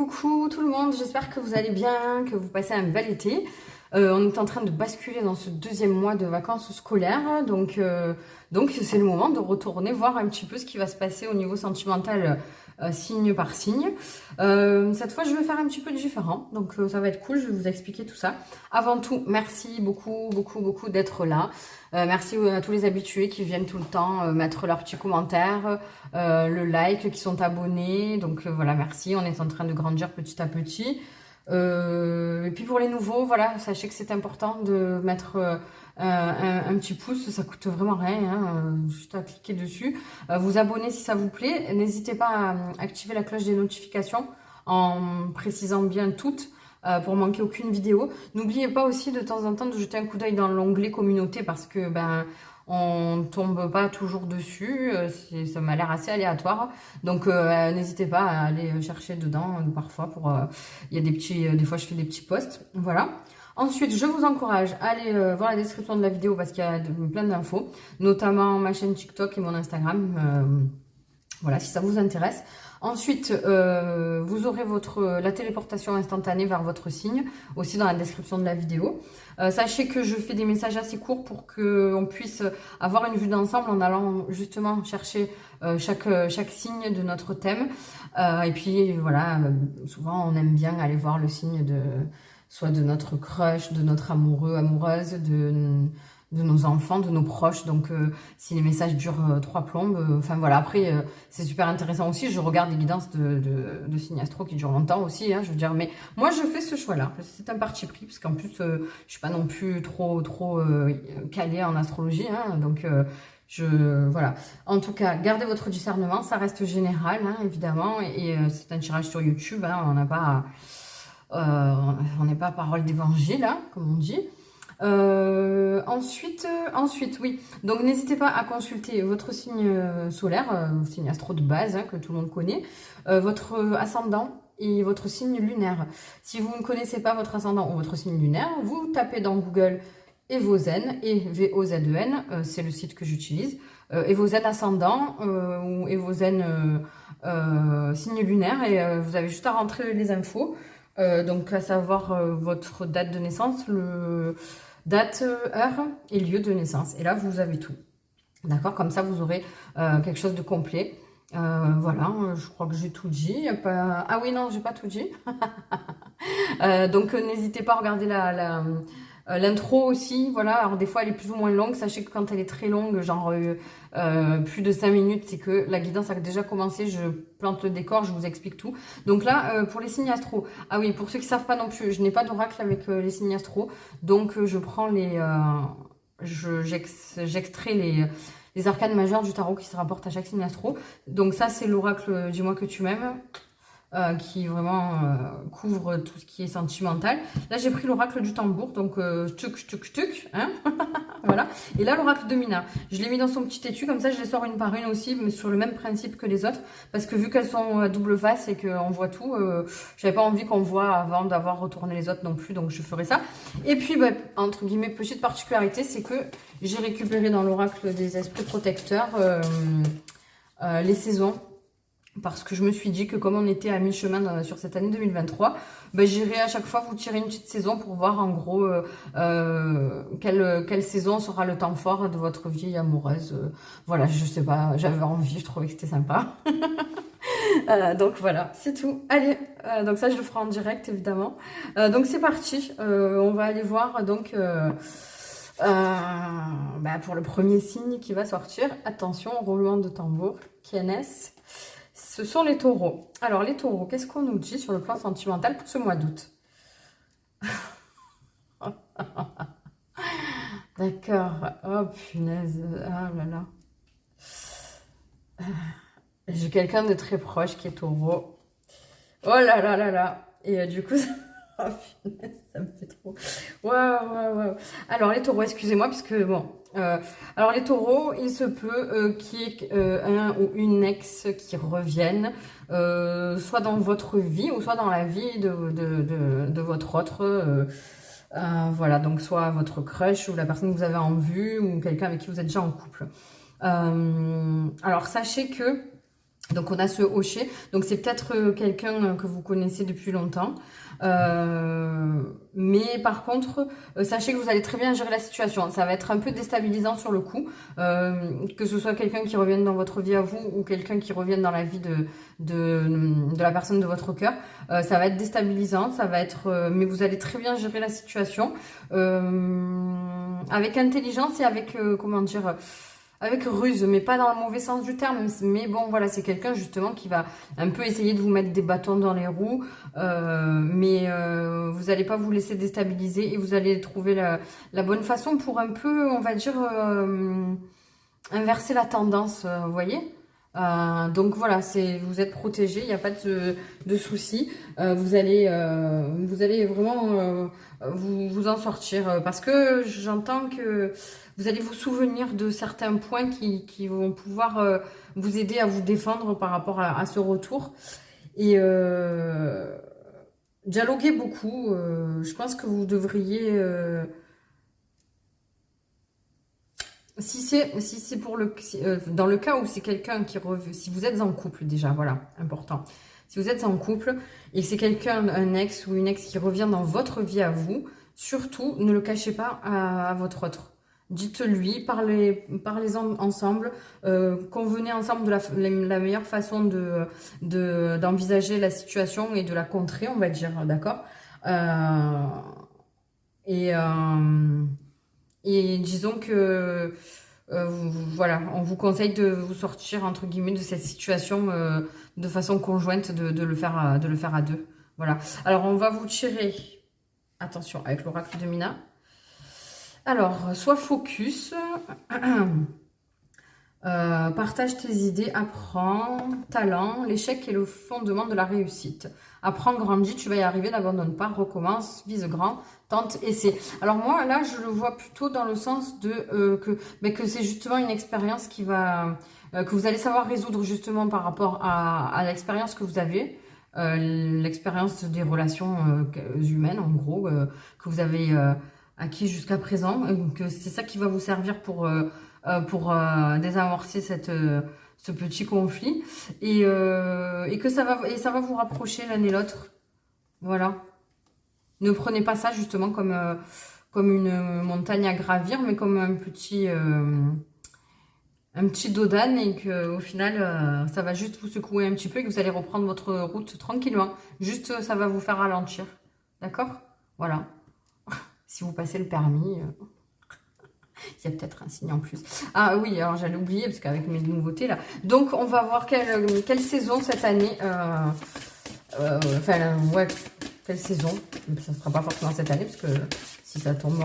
coucou tout le monde, j'espère que vous allez bien, que vous passez un bel été. On est en train de basculer dans ce deuxième mois de vacances scolaires, donc c'est le moment de retourner voir un petit peu ce qui va se passer au niveau sentimental, signe par signe. Cette fois je vais faire un petit peu différent, donc ça va être cool, je vais vous expliquer tout ça. Avant tout, merci beaucoup d'être là. Merci à tous les habitués qui viennent tout le temps mettre leurs petits commentaires, le like, qui sont abonnés. Donc voilà, merci. On est en train de grandir petit à petit. Et puis pour les nouveaux, voilà, sachez que c'est important de mettre un petit pouce. Ça coûte vraiment rien, hein, juste à cliquer dessus. Vous abonner si ça vous plaît. N'hésitez pas à activer la cloche des notifications en précisant bien toutes. Pour manquer aucune vidéo. N'oubliez pas aussi de temps en temps de jeter un coup d'œil dans l'onglet communauté parce que on tombe pas toujours dessus, ça m'a l'air assez aléatoire. Donc n'hésitez pas à aller chercher dedans parfois pour il y a des fois je fais des petits posts. Voilà. Ensuite, je vous encourage à aller voir la description de la vidéo parce qu'il y a plein d'infos, notamment ma chaîne TikTok et mon Instagram. Voilà, si ça vous intéresse. Ensuite, vous aurez la téléportation instantanée vers votre signe, aussi dans la description de la vidéo. Sachez que je fais des messages assez courts pour qu'on puisse avoir une vue d'ensemble en allant justement chercher chaque signe de notre thème. Et puis voilà, souvent on aime bien aller voir le signe soit de notre crush, de notre amoureux, amoureuse, de nos enfants, de nos proches. Donc si les messages durent 3 plombes, enfin voilà, après c'est super intéressant aussi. Je regarde des guidances de signes astro qui durent longtemps aussi, hein, je veux dire, mais moi je fais ce choix là, c'est un parti pris parce qu'en plus je suis pas non plus trop calée en astrologie, hein, donc voilà. En tout cas, gardez votre discernement, ça reste général, hein, évidemment, et c'est un tirage sur YouTube, hein, on n'est pas parole d'évangile, hein, comme on dit. Ensuite, oui. Donc, n'hésitez pas à consulter votre signe solaire, signe astro de base, hein, que tout le monde connaît, votre ascendant et votre signe lunaire. Si vous ne connaissez pas votre ascendant ou votre signe lunaire, vous tapez dans Google Evozen, E-V-O-Z-E-N, c'est le site que j'utilise, Evozen ascendant ou Evozen signe lunaire, et vous avez juste à rentrer les infos. Donc, à savoir votre date de naissance, date, heure et lieu de naissance. Et là, vous avez tout. D'accord? Comme ça, vous aurez quelque chose de complet. Voilà, je crois que j'ai tout dit. Ah oui, non, j'ai pas tout dit. Donc, n'hésitez pas à regarder l'intro aussi. Voilà, alors des fois, elle est plus ou moins longue. Sachez que quand elle est très longue, genre plus de 5 minutes, c'est que la guidance a déjà commencé. Je plante le décor, je vous explique tout. Donc là, pour les signes astro, ah oui, pour ceux qui ne savent pas non plus, je n'ai pas d'oracle avec les signes astro. Donc, je prends j'extrais les arcanes majeures du tarot qui se rapportent à chaque signe astro. Donc ça, c'est l'oracle Dis-moi que tu m'aimes. Qui vraiment couvre tout ce qui est sentimental. Là, j'ai pris l'oracle du tambour, donc tuc, hein. Voilà. Et là, l'oracle de Mina. Je l'ai mis dans son petit étui, comme ça, je les sors une par une aussi, mais sur le même principe que les autres, parce que vu qu'elles sont à double face et qu'on voit tout, j'avais pas envie qu'on voit avant d'avoir retourné les autres non plus, donc je ferai ça. Et puis, entre guillemets, petite particularité, c'est que j'ai récupéré dans l'oracle des esprits protecteurs les saisons. Parce que je me suis dit que comme on était à mi-chemin sur cette année 2023, j'irai à chaque fois vous tirer une petite saison pour voir en gros quelle saison sera le temps fort de votre vie amoureuse. Voilà, je sais pas, j'avais envie, je trouvais que c'était sympa. Donc voilà, c'est tout. Allez, donc ça je le ferai en direct évidemment. Donc c'est parti, on va aller voir donc pour le premier signe qui va sortir. Attention, roulement de tambour, qui est-ce? Ce sont les taureaux. Alors, les taureaux, qu'est-ce qu'on nous dit sur le plan sentimental pour ce mois d'août? D'accord. Oh, punaise. Ah là là. J'ai quelqu'un de très proche qui est taureau. Oh là là là là. Et du coup, oh, punaise, ça me fait trop... Waouh. Alors, les taureaux, excusez-moi, puisque bon... alors les taureaux, il se peut qu'il y ait un ou une ex qui revienne, soit dans votre vie ou soit dans la vie de votre autre. Voilà, donc soit votre crush ou la personne que vous avez en vue ou quelqu'un avec qui vous êtes déjà en couple. Alors sachez que Donc on a ce hocher, donc c'est peut-être quelqu'un que vous connaissez depuis longtemps. Mais par contre, sachez que vous allez très bien gérer la situation. Ça va être un peu déstabilisant sur le coup, que ce soit quelqu'un qui revienne dans votre vie à vous ou quelqu'un qui revienne dans la vie de la personne de votre cœur. Ça va être déstabilisant, ça va être, mais vous allez très bien gérer la situation avec intelligence et avec, comment dire, avec ruse, mais pas dans le mauvais sens du terme. Mais bon, voilà, c'est quelqu'un justement qui va un peu essayer de vous mettre des bâtons dans les roues. Mais vous n'allez pas vous laisser déstabiliser et vous allez trouver la bonne façon pour un peu, on va dire, inverser la tendance, vous voyez. Donc voilà, vous êtes protégé, il n'y a pas de souci. Vous allez vraiment vous en sortir parce que j'entends que vous allez vous souvenir de certains points qui vont pouvoir vous aider à vous défendre par rapport à ce retour. Et dialoguer beaucoup. Je pense que vous devriez... si c'est pour dans le cas où c'est quelqu'un qui revient, si vous êtes en couple déjà, voilà, important. Si vous êtes en couple et que c'est quelqu'un, un ex ou une ex qui revient dans votre vie à vous, surtout ne le cachez pas à votre autre. Dites-lui, parlez-en ensemble, convenez ensemble de la meilleure façon d'envisager la situation et de la contrer, on va dire, d'accord. Et disons que voilà, on vous conseille de vous sortir entre guillemets de cette situation de façon conjointe, de le faire à deux. Voilà. Alors on va vous tirer, attention, avec l'oracle de Mina. Alors, sois focus, partage tes idées, apprends, talent, l'échec est le fondement de la réussite. Apprends, grandis, tu vas y arriver, n'abandonne pas, recommence, vise grand, tente, essaie. Alors moi, là, je le vois plutôt dans le sens de que c'est justement une expérience qui va que vous allez savoir résoudre justement par rapport à l'expérience que vous avez, l'expérience des relations humaines, en gros, que vous avez acquis jusqu'à présent, que c'est ça qui va vous servir pour désamorcer ce petit conflit et que ça va vous rapprocher l'un et l'autre. Voilà. Ne prenez pas ça justement comme une montagne à gravir, mais comme un petit dos d'âne et qu'au final, ça va juste vous secouer un petit peu et que vous allez reprendre votre route tranquillement. Juste, ça va vous faire ralentir. D'accord? Voilà. Si vous passez le permis... il y a peut-être un signe en plus. Ah oui, alors j'allais oublier parce qu'avec mes nouveautés là. Donc on va voir quelle saison cette année. Enfin, ouais, quelle saison. Ça ne sera pas forcément cette année parce que si ça tombe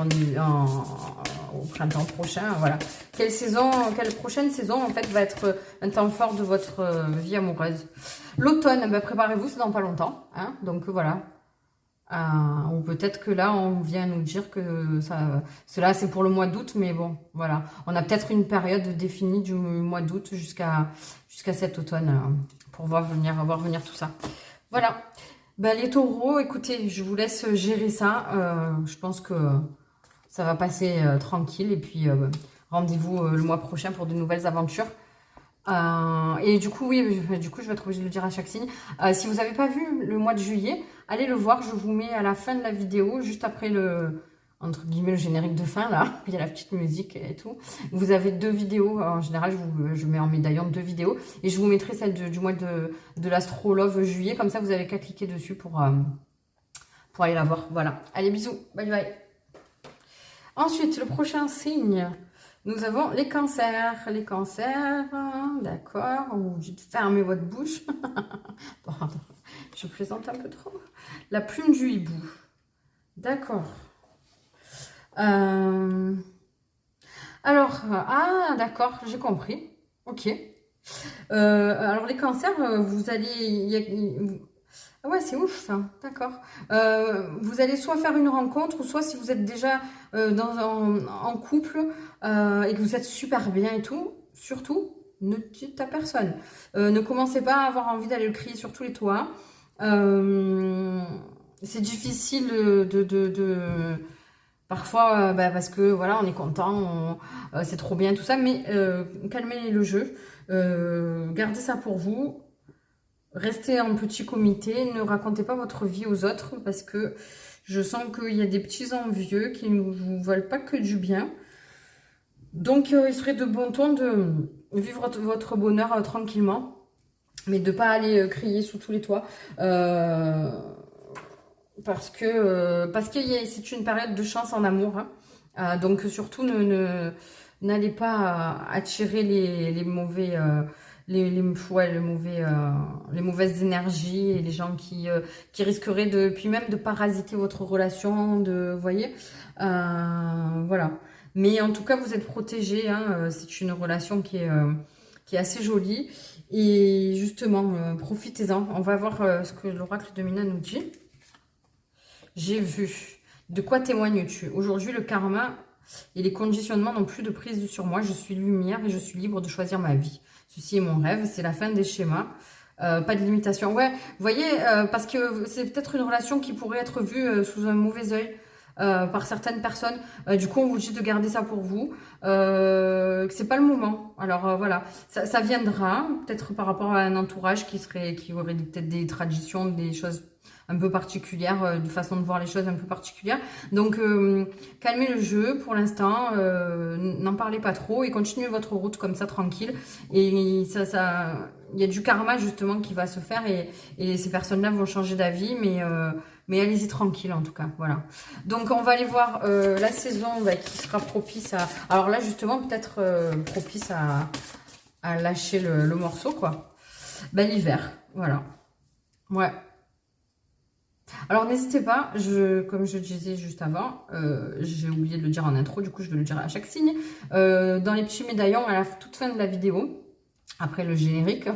au printemps prochain, voilà. Quelle prochaine saison en fait va être un temps fort de votre vie amoureuse. L'automne, ben, préparez-vous, c'est dans pas longtemps. Hein, donc voilà. Ou peut-être que là, on vient nous dire que cela c'est pour le mois d'août, mais bon, voilà. On a peut-être une période définie du mois d'août jusqu'à cet automne pour voir venir tout ça. Voilà. Ben, les taureaux, écoutez, je vous laisse gérer ça. Je pense que ça va passer tranquille. Et puis, rendez-vous le mois prochain pour de nouvelles aventures. Et du coup, oui, je vais être obligée de le dire à chaque signe. Si vous n'avez pas vu le mois de juillet, allez le voir. Je vous mets à la fin de la vidéo, juste après entre guillemets, le générique de fin, là. Il y a la petite musique et tout. Vous avez 2 vidéos. En général, je mets en médaillon 2 vidéos. Et je vous mettrai celle du mois de l'Astrolove juillet. Comme ça, vous n'avez qu'à cliquer dessus pour aller la voir. Voilà. Allez, bisous. Bye bye. Ensuite, le prochain signe... Nous avons les cancers. Les cancers, d'accord. Dites fermez votre bouche. Pardon, je plaisante un peu trop. La plume du hibou. D'accord. Alors, d'accord, j'ai compris. Ok. Alors, les cancers, vous allez... Ah ouais, c'est ouf, ça. D'accord. Vous allez soit faire une rencontre, ou soit si vous êtes déjà en couple et que vous êtes super bien et tout, surtout, ne dites à personne. Ne commencez pas à avoir envie d'aller le crier sur tous les toits. C'est difficile Parfois, parce que voilà, on est content, c'est trop bien, tout ça, mais calmez le jeu. Gardez ça pour vous. Restez en petit comité. Ne racontez pas votre vie aux autres parce que je sens qu'il y a des petits envieux qui ne vous veulent pas que du bien. Donc, il serait de bon ton de vivre votre bonheur tranquillement, mais de ne pas aller crier sous tous les toits. Parce que c'est une période de chance en amour. Hein. Donc surtout n'allez pas attirer les mauvais les mauvaises énergies et les gens qui risqueraient de puis même de parasiter votre relation, vous voyez, voilà. Mais en tout cas vous êtes protégés. Hein, c'est une relation qui est assez jolie et justement profitez-en. On va voir ce que l'oracle de Mina nous dit. J'ai vu. De quoi témoignes-tu? Aujourd'hui, le karma et les conditionnements n'ont plus de prise sur moi. Je suis lumière et je suis libre de choisir ma vie. Ceci est mon rêve. C'est la fin des schémas. Pas de limitation. Ouais, vous voyez, parce que c'est peut-être une relation qui pourrait être vue sous un mauvais œil par certaines personnes. Du coup, on vous dit de garder ça pour vous. Que c'est pas le moment. Alors voilà, ça viendra peut-être par rapport à un entourage qui aurait peut-être des traditions, des choses un peu particulière, une façon de voir les choses un peu particulière. Donc, calmez le jeu pour l'instant, n'en parlez pas trop et continuez votre route comme ça, tranquille. Et il y a du karma justement qui va se faire et ces personnes-là vont changer d'avis, mais allez-y tranquille en tout cas, voilà. Donc, on va aller voir la saison qui sera propice à... Alors là, justement, peut-être propice à lâcher le morceau, quoi. L'hiver, voilà. Ouais. Alors n'hésitez pas, comme je disais juste avant, j'ai oublié de le dire en intro, du coup je vais le dire à chaque signe. Dans les petits médaillons à la toute fin de la vidéo, après le générique,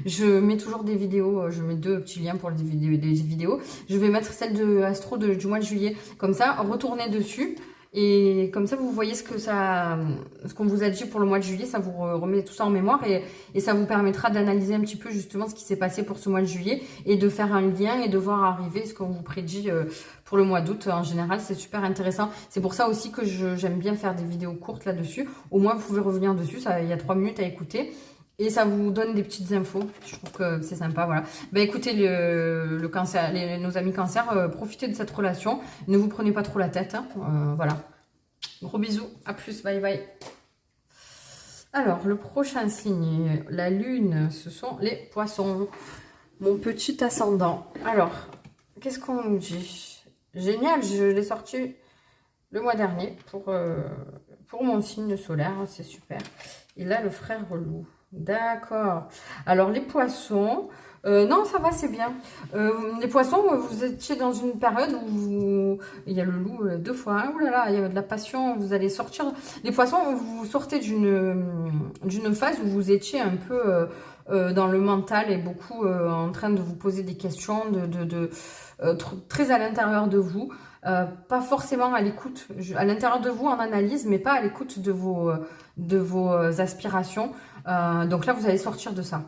je mets toujours des vidéos, je mets 2 petits liens pour des vidéos. Je vais mettre celle de Astro du mois de juillet, comme ça, retournez dessus. Et comme ça, vous voyez ce qu'on vous a dit pour le mois de juillet, ça vous remet tout ça en mémoire et ça vous permettra d'analyser un petit peu justement ce qui s'est passé pour ce mois de juillet et de faire un lien et de voir arriver ce qu'on vous prédit pour le mois d'août. En général, c'est super intéressant. C'est pour ça aussi que j'aime bien faire des vidéos courtes là-dessus. Au moins, vous pouvez revenir dessus. Il y a 3 minutes à écouter. Et ça vous donne des petites infos. Je trouve que c'est sympa, voilà. Écoutez, le cancer, nos amis cancer, profitez de cette relation. Ne vous prenez pas trop la tête. Hein, voilà. Gros bisous. À plus. Bye bye. Alors, le prochain signe, la lune, ce sont les poissons. Mon petit ascendant. Alors, qu'est-ce qu'on nous dit? Génial, je l'ai sorti le mois dernier pour mon signe solaire. C'est super. Et là, le frère loup. D'accord. Alors, les poissons... non, ça va, c'est bien. Les poissons, vous étiez dans une période où il y a le loup 2 fois. Hein, ouh là là, il y a de la passion. Vous allez sortir... Les poissons, vous sortez d'une phase où vous étiez un peu dans le mental et beaucoup en train de vous poser des questions très à l'intérieur de vous. Pas forcément à l'écoute, à l'intérieur de vous en analyse, mais pas à l'écoute de vos aspirations. Donc là, vous allez sortir de ça.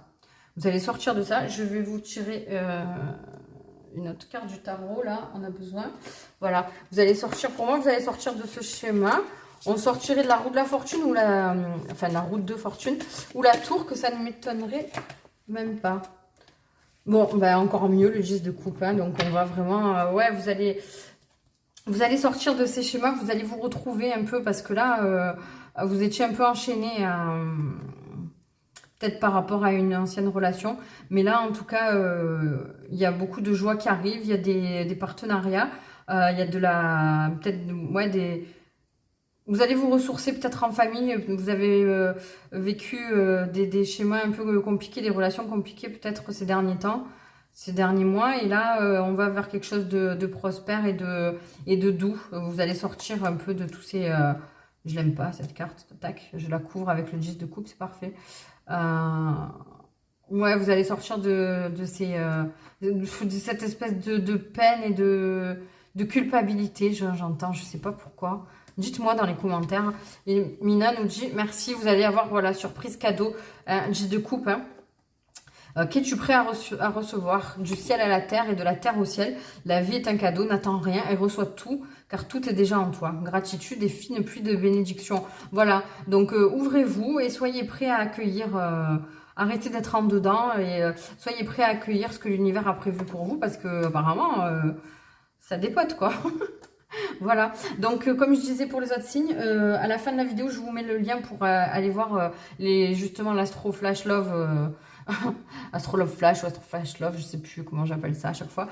Vous allez sortir de ça. Je vais vous tirer une autre carte du tarot. Là, on a besoin. Voilà. Vous allez sortir, pour moi, vous allez sortir de ce schéma. On sortirait de la roue de la fortune ou la roue de fortune ou la tour, que ça ne m'étonnerait même pas. Bon, encore mieux, le 10 de coupe. Hein, donc, on va vraiment... ouais, vous allez sortir de ces schémas. Vous allez vous retrouver un peu parce que là, vous étiez un peu enchaîné peut-être par rapport à une ancienne relation. Mais là, en tout cas, il y a beaucoup de joie qui arrive. Il y a des partenariats. Il y a vous allez vous ressourcer peut-être en famille. Vous avez vécu des schémas un peu compliqués, des relations compliquées peut-être ces derniers temps, ces derniers mois. Et là, on va vers quelque chose de prospère et de doux. Vous allez sortir un peu de tous ces... je l'aime pas, cette carte. Tac, je la couvre avec le 10 de coupe, c'est parfait. Ouais, vous allez sortir de cette espèce de peine et de culpabilité, j'entends, je sais pas pourquoi. Dites-moi dans les commentaires. Et Mina nous dit, merci, vous allez avoir, voilà, surprise cadeau, 10 de coupe. Hein. Qu'es-tu prêt à recevoir? Du ciel à la terre et de la terre au ciel. La vie est un cadeau, n'attends rien et reçois tout car tout est déjà en toi. Gratitude et fine pluie de bénédictions. Voilà, donc ouvrez-vous et soyez prêts à accueillir, arrêtez d'être en dedans et soyez prêts à accueillir ce que l'univers a prévu pour vous, parce que apparemment, ça dépote, quoi. Voilà, donc comme je disais pour les autres signes, à la fin de la vidéo, je vous mets le lien pour aller voir justement l'Astro Flash Love, Astro Love Flash ou Astro Flash Love, je sais plus comment j'appelle ça à chaque fois,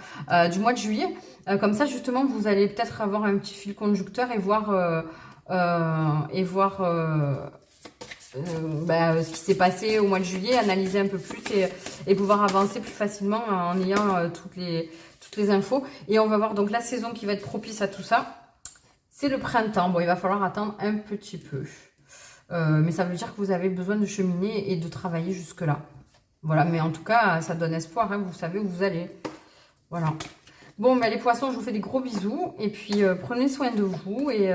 du mois de juillet. Comme ça, justement, vous allez peut-être avoir un petit fil conducteur et voir, ce qui s'est passé au mois de juillet, analyser un peu plus et pouvoir avancer plus facilement en ayant toutes les infos. Et on va voir donc la saison qui va être propice à tout ça. C'est le printemps. Bon, il va falloir attendre un petit peu. Mais ça veut dire que vous avez besoin de cheminer et de travailler jusque-là. Voilà, mais en tout cas, ça donne espoir. Hein, vous savez où vous allez. Voilà. Bon, les poissons, je vous fais des gros bisous. Et puis, prenez soin de vous et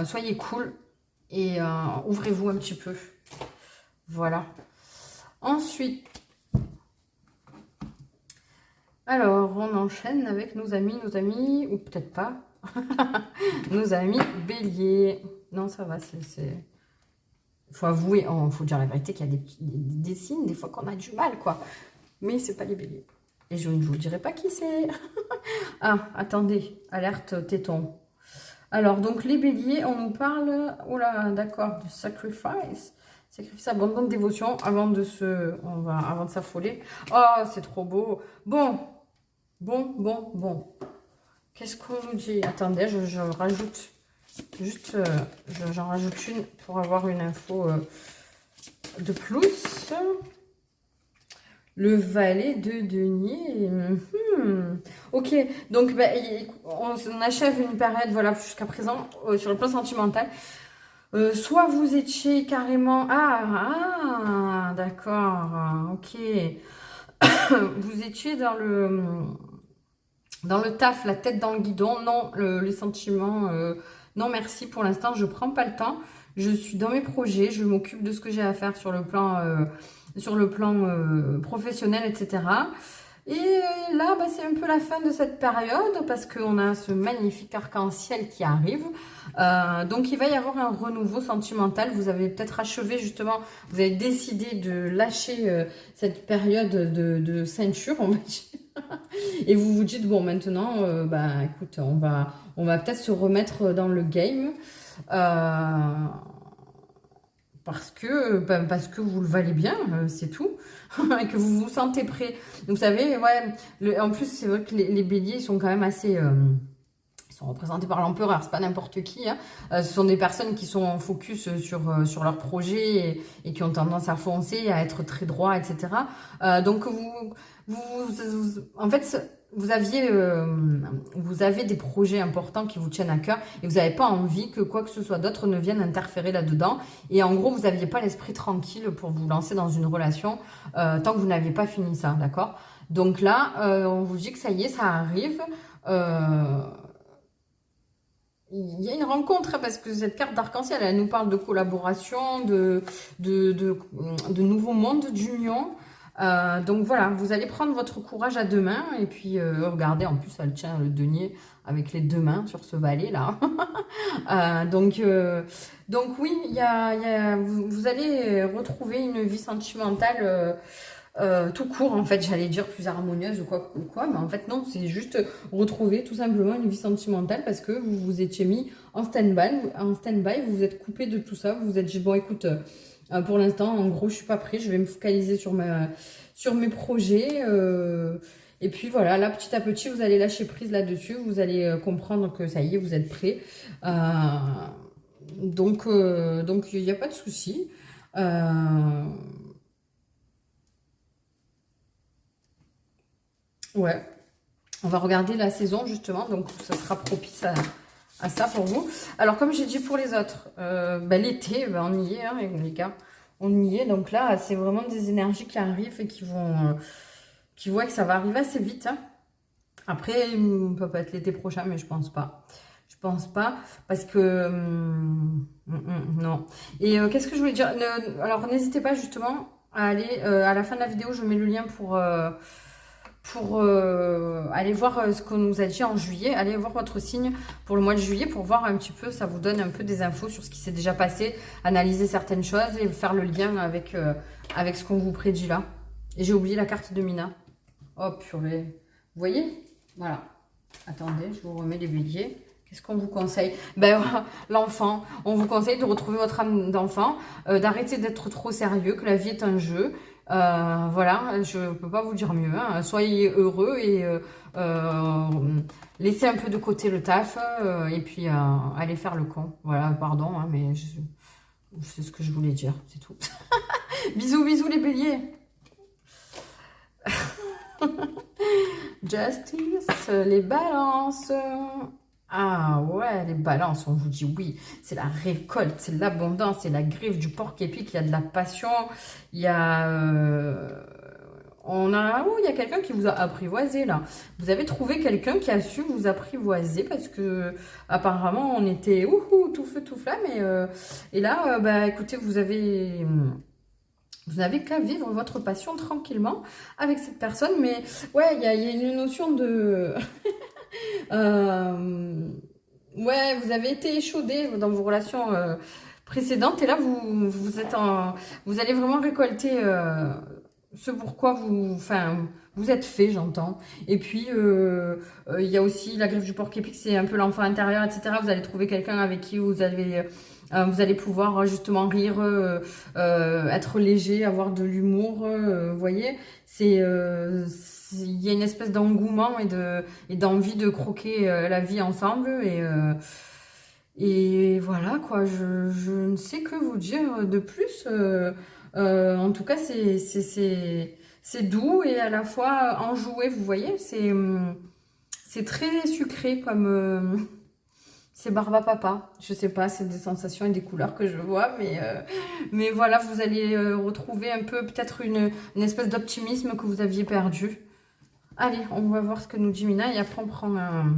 soyez cool. Et ouvrez-vous un petit peu. Voilà. Ensuite, alors, on enchaîne avec nos amis, ou peut-être pas, nos amis béliers. Non, ça va, c'est... Il faut avouer, il faut dire la vérité qu'il y a des signes, des fois qu'on a du mal, quoi. Mais c'est pas les béliers. Et je ne vous dirai pas qui c'est. Ah, attendez, alerte téton. Alors, donc, les béliers, on nous parle, oh là, d'accord, du sacrifice. Sacrifice, abandon de dévotion avant de s'affoler. Oh, c'est trop beau. Bon. Qu'est-ce qu'on nous dit? Attendez, je rajoute, juste, j'en rajoute une pour avoir une info de plus. Le valet de denier. Ok, donc on achève une période, voilà, jusqu'à présent, sur le plan sentimental. Soit vous étiez carrément... Ah, d'accord, ok. Vous étiez dans le taf, la tête dans le guidon. Non, les sentiments, non merci, pour l'instant, je prends pas le temps. Je suis dans mes projets, je m'occupe de ce que j'ai à faire sur le plan, professionnel, etc. Et là, c'est un peu la fin de cette période parce qu'on a ce magnifique arc-en-ciel qui arrive. Donc, il va y avoir un renouveau sentimental. Vous avez peut-être achevé, justement, vous avez décidé de lâcher cette période de ceinture, on va dire. Et vous vous dites, bon, maintenant, écoute, on va peut-être se remettre dans le game. Parce que vous le valez bien, c'est tout. Et que vous vous sentez prêt. Donc, vous savez, ouais, en plus, c'est vrai que les béliers, ils sont quand même assez... ils sont représentés par l'empereur, c'est pas n'importe qui. Hein. Ce sont des personnes qui sont en focus sur leur projet et qui ont tendance à foncer, à être très droits, etc. Donc, en fait, vous avez des projets importants qui vous tiennent à cœur et vous n'avez pas envie que quoi que ce soit d'autre ne vienne interférer là-dedans. Et en gros, vous n'aviez pas l'esprit tranquille pour vous lancer dans une relation tant que vous n'aviez pas fini ça, d'accord? Donc là, on vous dit que ça y est, ça arrive. Il y a une rencontre, hein, parce que cette carte d'arc-en-ciel, elle nous parle de collaboration, de nouveaux mondes, d'union. Donc voilà, vous allez prendre votre courage à deux mains. Et puis, regardez, en plus, elle tient le denier avec les deux mains sur ce valet-là. Donc oui, vous allez retrouver une vie sentimentale tout court, en fait, j'allais dire plus harmonieuse ou quoi, mais en fait non, c'est juste retrouver tout simplement une vie sentimentale parce que vous vous étiez mis en stand-by, vous vous êtes coupé de tout ça, vous vous êtes dit, bon écoute, pour l'instant, en gros, je suis pas prêt, je vais me focaliser sur mes projets, et puis voilà, là, petit à petit, vous allez lâcher prise là-dessus, vous allez comprendre que ça y est, vous êtes prêt, donc il n'y a pas de souci. Ouais, on va regarder la saison justement, donc ça sera propice à ça pour vous. Alors comme j'ai dit pour les autres, l'été, on y est, hein, les gars, on y est. Donc là, c'est vraiment des énergies qui arrivent et qui voient que ça va arriver assez vite. Hein. Après, ça peut pas être l'été prochain, mais je pense pas. Je pense pas, parce que... non. Et qu'est-ce que je voulais dire? Alors, n'hésitez pas justement à aller... à la fin de la vidéo, je mets le lien pour aller voir ce qu'on nous a dit en juillet. Allez voir votre signe pour le mois de juillet pour voir un petit peu, ça vous donne un peu des infos sur ce qui s'est déjà passé, analyser certaines choses et faire le lien avec, avec ce qu'on vous prédit là. Et j'ai oublié la carte de Mina. Oh purée. Vous voyez? Voilà. Attendez, je vous remets les béliers. Qu'est-ce qu'on vous conseille? Ben, l'enfant. On vous conseille de retrouver votre âme d'enfant, d'arrêter d'être trop sérieux, que la vie est un jeu. Voilà, je ne peux pas vous dire mieux. Hein. Soyez heureux et laissez un peu de côté le taf et puis allez faire le con. Voilà, pardon, hein, mais c'est ce que je voulais dire, c'est tout. Bisous, bisous les béliers. Justice, les balances. Ah ouais, les balances, on vous dit oui, c'est la récolte, c'est l'abondance, c'est la griffe du porc-épic, il y a de la passion, il y a... il y a quelqu'un qui vous a apprivoisé là. Vous avez trouvé quelqu'un qui a su vous apprivoiser parce que apparemment on était tout feu tout flamme et là, bah écoutez, vous n'avez qu'à vivre votre passion tranquillement avec cette personne, mais ouais, il y a une notion de... ouais, vous avez été échaudé dans vos relations précédentes et là, vous allez vraiment récolter ce pourquoi vous êtes fait, j'entends. Et puis, il y a aussi la griffe du porc-épic, c'est un peu l'enfant intérieur, etc. Vous allez trouver quelqu'un avec qui vous allez pouvoir justement rire, être léger, avoir de l'humour, vous voyez. Il y a une espèce d'engouement et d'envie de croquer la vie ensemble. Et voilà, quoi, je ne sais que vous dire de plus. En tout cas, c'est doux et à la fois enjoué, vous voyez. C'est très sucré comme... c'est barba papa. Je sais pas, c'est des sensations et des couleurs que je vois. Mais voilà, vous allez retrouver un peu peut-être une espèce d'optimisme que vous aviez perdu. Allez, on va voir ce que nous dit Mina et après on prend un...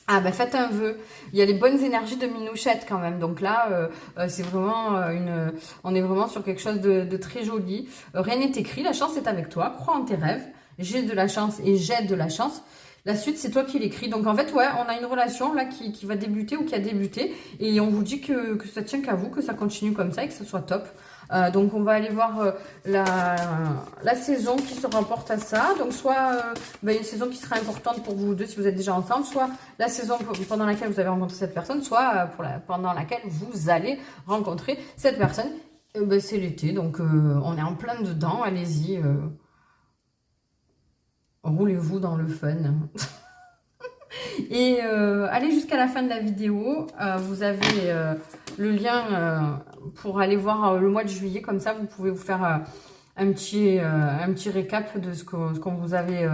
Ah bah faites un vœu. Il y a les bonnes énergies de Minouchette quand même. Donc là, c'est vraiment on est vraiment sur quelque chose de très joli. Rien n'est écrit, la chance est avec toi. Crois en tes rêves. J'ai de la chance et j'ai de la chance. La suite, c'est toi qui l'écris. Donc en fait, ouais, on a une relation là qui va débuter ou qui a débuté. Et on vous dit que ça tient qu'à vous, que ça continue comme ça et que ce soit top. Donc on va aller voir la saison qui se rapporte à ça. Donc soit une saison qui sera importante pour vous deux si vous êtes déjà ensemble, soit la saison pendant laquelle vous avez rencontré cette personne, soit pendant laquelle vous allez rencontrer cette personne. C'est l'été, donc on est en plein dedans, allez-y, roulez-vous dans le fun. Et allez jusqu'à la fin de la vidéo, vous avez le lien pour aller voir le mois de juillet, comme ça vous pouvez vous faire un petit récap de ce qu'on vous avait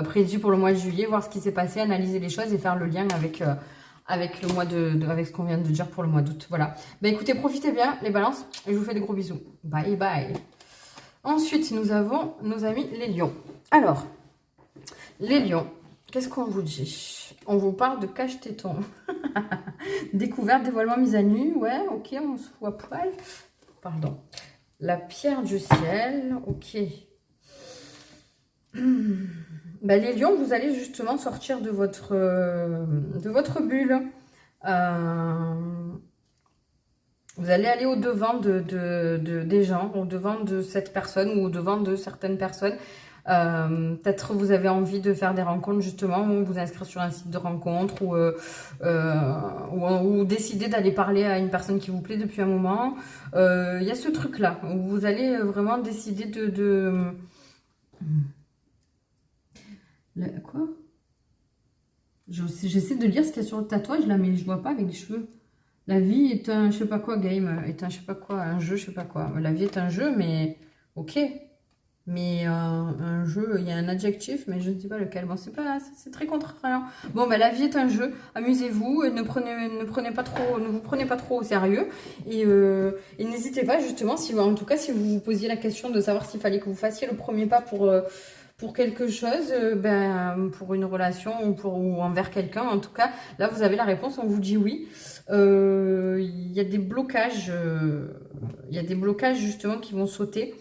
prédit pour le mois de juillet, voir ce qui s'est passé, analyser les choses et faire le lien avec le mois avec ce qu'on vient de dire pour le mois d'août. Voilà. Ben écoutez, profitez bien les balances et je vous fais des gros bisous. Bye bye. Ensuite, nous avons nos amis les lions. Alors, les lions, qu'est-ce qu'on vous dit? On vous parle de cache-téton. Découverte, dévoilement, mise à nu. Ouais, ok, on se fout à poil. Pardon. La pierre du ciel. Ok. Ben, les lions, vous allez justement sortir de votre bulle. Vous allez aller au-devant des gens, au-devant de cette personne ou au-devant de certaines personnes. Peut-être vous avez envie de faire des rencontres justement, ou vous inscrire sur un site de rencontre ou décider d'aller parler à une personne qui vous plaît depuis un moment. Il y a ce truc-là où vous allez vraiment décider Quoi? J'essaie de lire ce qu'il y a sur le tatouage là, mais je vois pas avec les cheveux. La vie est un je sais pas quoi game, est un je sais pas quoi, un jeu, je sais pas quoi. La vie est un jeu, mais ok. Mais un jeu, il y a un adjectif, mais je ne sais pas lequel. Bon, c'est très contrariant. Bon, la vie est un jeu. Amusez-vous et ne vous prenez pas trop au sérieux. Et n'hésitez pas justement, en tout cas, si vous vous posiez la question de savoir s'il fallait que vous fassiez le premier pas pour quelque chose, pour une relation ou envers quelqu'un, en tout cas, là vous avez la réponse. On vous dit oui. Il y a des blocages, justement qui vont sauter.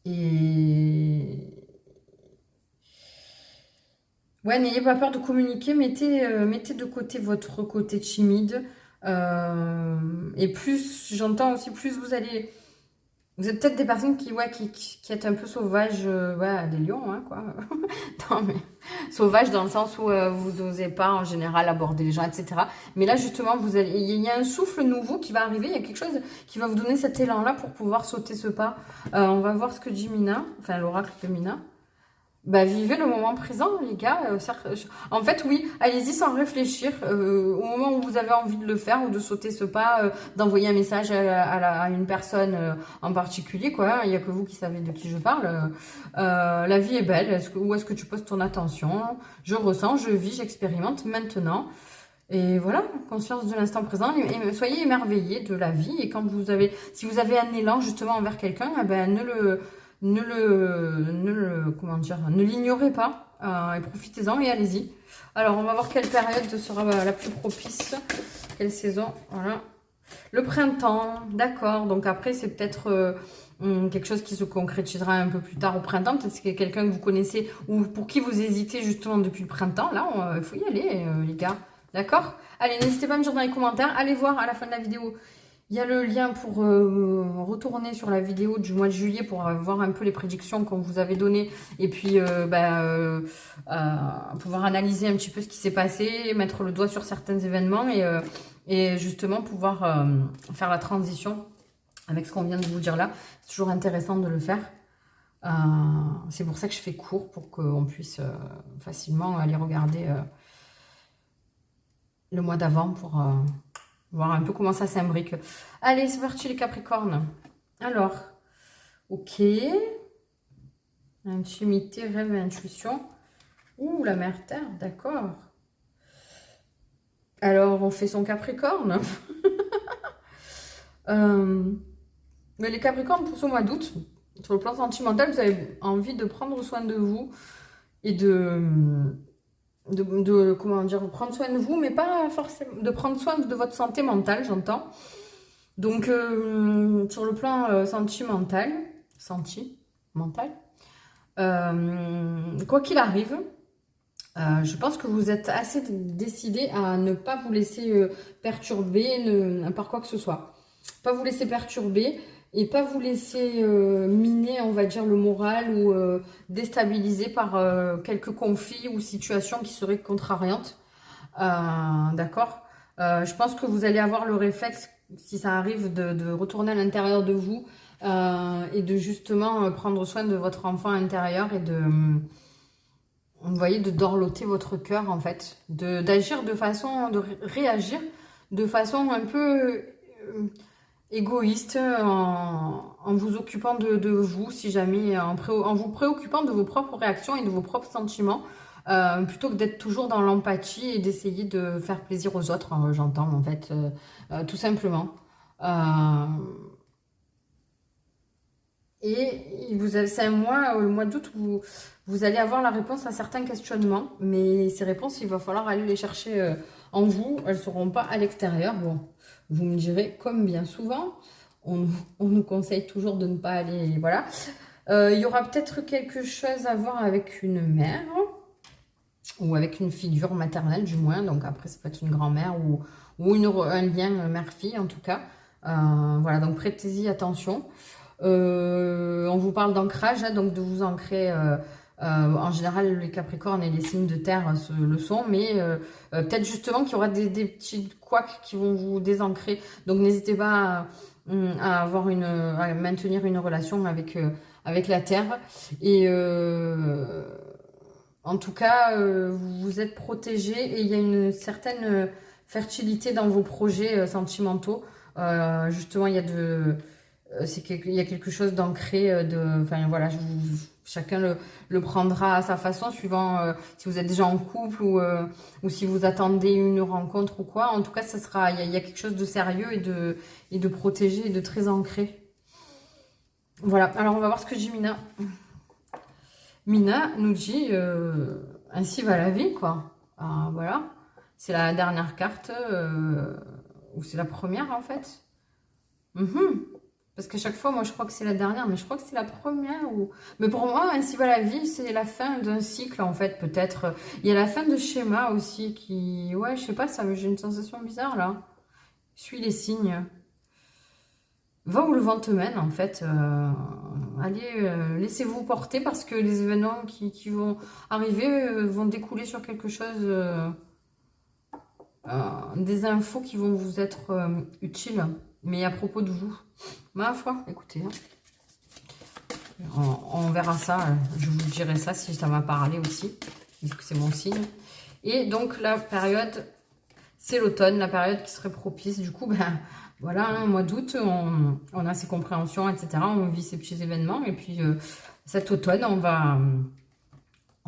Et ouais, n'ayez pas peur de communiquer, mettez de côté votre côté timide. Et plus, j'entends aussi, plus vous allez... Vous êtes peut-être des personnes ouais, qui êtes un peu sauvages, ouais, des lions, hein, quoi. Non, mais sauvages dans le sens où vous n'osez pas, en général, aborder les gens, etc. Mais là, justement, il y a un souffle nouveau qui va arriver, il y a quelque chose qui va vous donner cet élan-là pour pouvoir sauter ce pas. On va voir ce que dit Mina, enfin, l'oracle de Mina. Bah, vivez le moment présent, les gars. En fait, oui, allez-y sans réfléchir. Au moment où vous avez envie de le faire ou de sauter ce pas, d'envoyer un message à une personne en particulier, quoi. Il n'y a que vous qui savez de qui je parle. La vie est belle. Où est-ce que tu poses ton attention? Je ressens, je vis, j'expérimente maintenant. Et voilà, conscience de l'instant présent. Et soyez émerveillés de la vie. Et quand si vous avez un élan justement envers quelqu'un, eh ben, comment dire, ne l'ignorez pas et profitez-en et allez-y. Alors, on va voir quelle période sera la plus propice, quelle saison. Voilà. Le printemps, d'accord. Donc après, c'est peut-être quelque chose qui se concrétisera un peu plus tard au printemps. Peut-être que c'est quelqu'un que vous connaissez ou pour qui vous hésitez justement depuis le printemps. Là, il faut y aller, les gars. D'accord? Allez, n'hésitez pas à me dire dans les commentaires. Allez voir à la fin de la vidéo. Il y a le lien pour retourner sur la vidéo du mois de juillet pour voir un peu les prédictions qu'on vous avait données et puis pouvoir analyser un petit peu ce qui s'est passé, mettre le doigt sur certains événements et justement pouvoir faire la transition avec ce qu'on vient de vous dire là. C'est toujours intéressant de le faire. C'est pour ça que je fais court, pour qu'on puisse facilement aller regarder le mois d'avant pour... voir un peu comment ça s'imbrique. Allez, c'est parti les Capricornes. Alors, ok. Intimité, rêve et intuition. Ouh, la mère Terre, d'accord. Alors, on fait son Capricorne. Mais les Capricornes, pour ce mois d'août, sur le plan sentimental, vous avez envie de prendre soin de vous et comment dire, prendre soin de vous, mais pas forcément de prendre soin de votre santé mentale, j'entends. Donc, sur le plan sentimental, quoi qu'il arrive, je pense que vous êtes assez décidé à ne pas vous laisser perturber par quoi que ce soit. Pas vous laisser perturber et pas vous laisser miner, on va dire, le moral ou déstabiliser par quelques conflits ou situations qui seraient contrariantes. D'accord? Je pense que vous allez avoir le réflexe, si ça arrive, de retourner à l'intérieur de vous et de justement prendre soin de votre enfant intérieur et vous voyez, de dorloter votre cœur en fait, de réagir de façon un peu égoïste en vous occupant de vous, si jamais, en vous préoccupant de vos propres réactions et de vos propres sentiments, plutôt que d'être toujours dans l'empathie et d'essayer de faire plaisir aux autres, hein, j'entends en fait, tout simplement. Et c'est un mois, le mois d'août, où vous allez avoir la réponse à certains questionnements, mais ces réponses, il va falloir aller les chercher en vous, elles ne seront pas à l'extérieur. Bon, vous me direz, comme bien souvent, on nous conseille toujours de ne pas aller, voilà. Il y aura peut-être quelque chose à voir avec une mère, ou avec une figure maternelle du moins, donc après ça peut être une grand-mère ou un lien mère-fille en tout cas. Voilà, donc prêtez-y attention. On vous parle d'ancrage, hein, donc de vous ancrer. En général, les Capricornes et les signes de terre le sont, mais peut-être justement qu'il y aura des petits couacs qui vont vous désancrer. Donc n'hésitez pas à maintenir une relation avec la terre. Et en tout cas, vous êtes protégé et il y a une certaine fertilité dans vos projets sentimentaux. Justement, il y a il y a quelque chose d'ancré, enfin voilà, chacun le prendra à sa façon, suivant si vous êtes déjà en couple ou si vous attendez une rencontre ou quoi. En tout cas, il y a quelque chose de sérieux et de protégé et de très ancré. Voilà, alors on va voir ce que dit Mina. Mina nous dit ainsi va la vie, quoi. Voilà, c'est la dernière carte, ou c'est la première en fait. Parce qu'à chaque fois, moi, je crois que c'est la dernière, mais je crois que c'est la première. Ou... Mais pour moi, ainsi va la vie, c'est la fin d'un cycle, en fait, peut-être. Il y a la fin de schéma aussi qui... Ouais, je sais pas, ça, j'ai une sensation bizarre, là. Suis les signes. Va où le vent te mène, en fait. Allez, laissez-vous porter parce que les événements qui vont arriver vont découler sur quelque chose... des infos qui vont vous être utiles, mais à propos de vous. Ma foi, écoutez, on verra ça, je vous dirai ça si ça m'a parlé aussi, vu que c'est mon signe. Et donc la période, c'est l'automne, la période qui serait propice. Du coup, ben voilà, hein, mois d'août, on a ces compréhensions, etc. On vit ces petits événements, et puis cet automne, on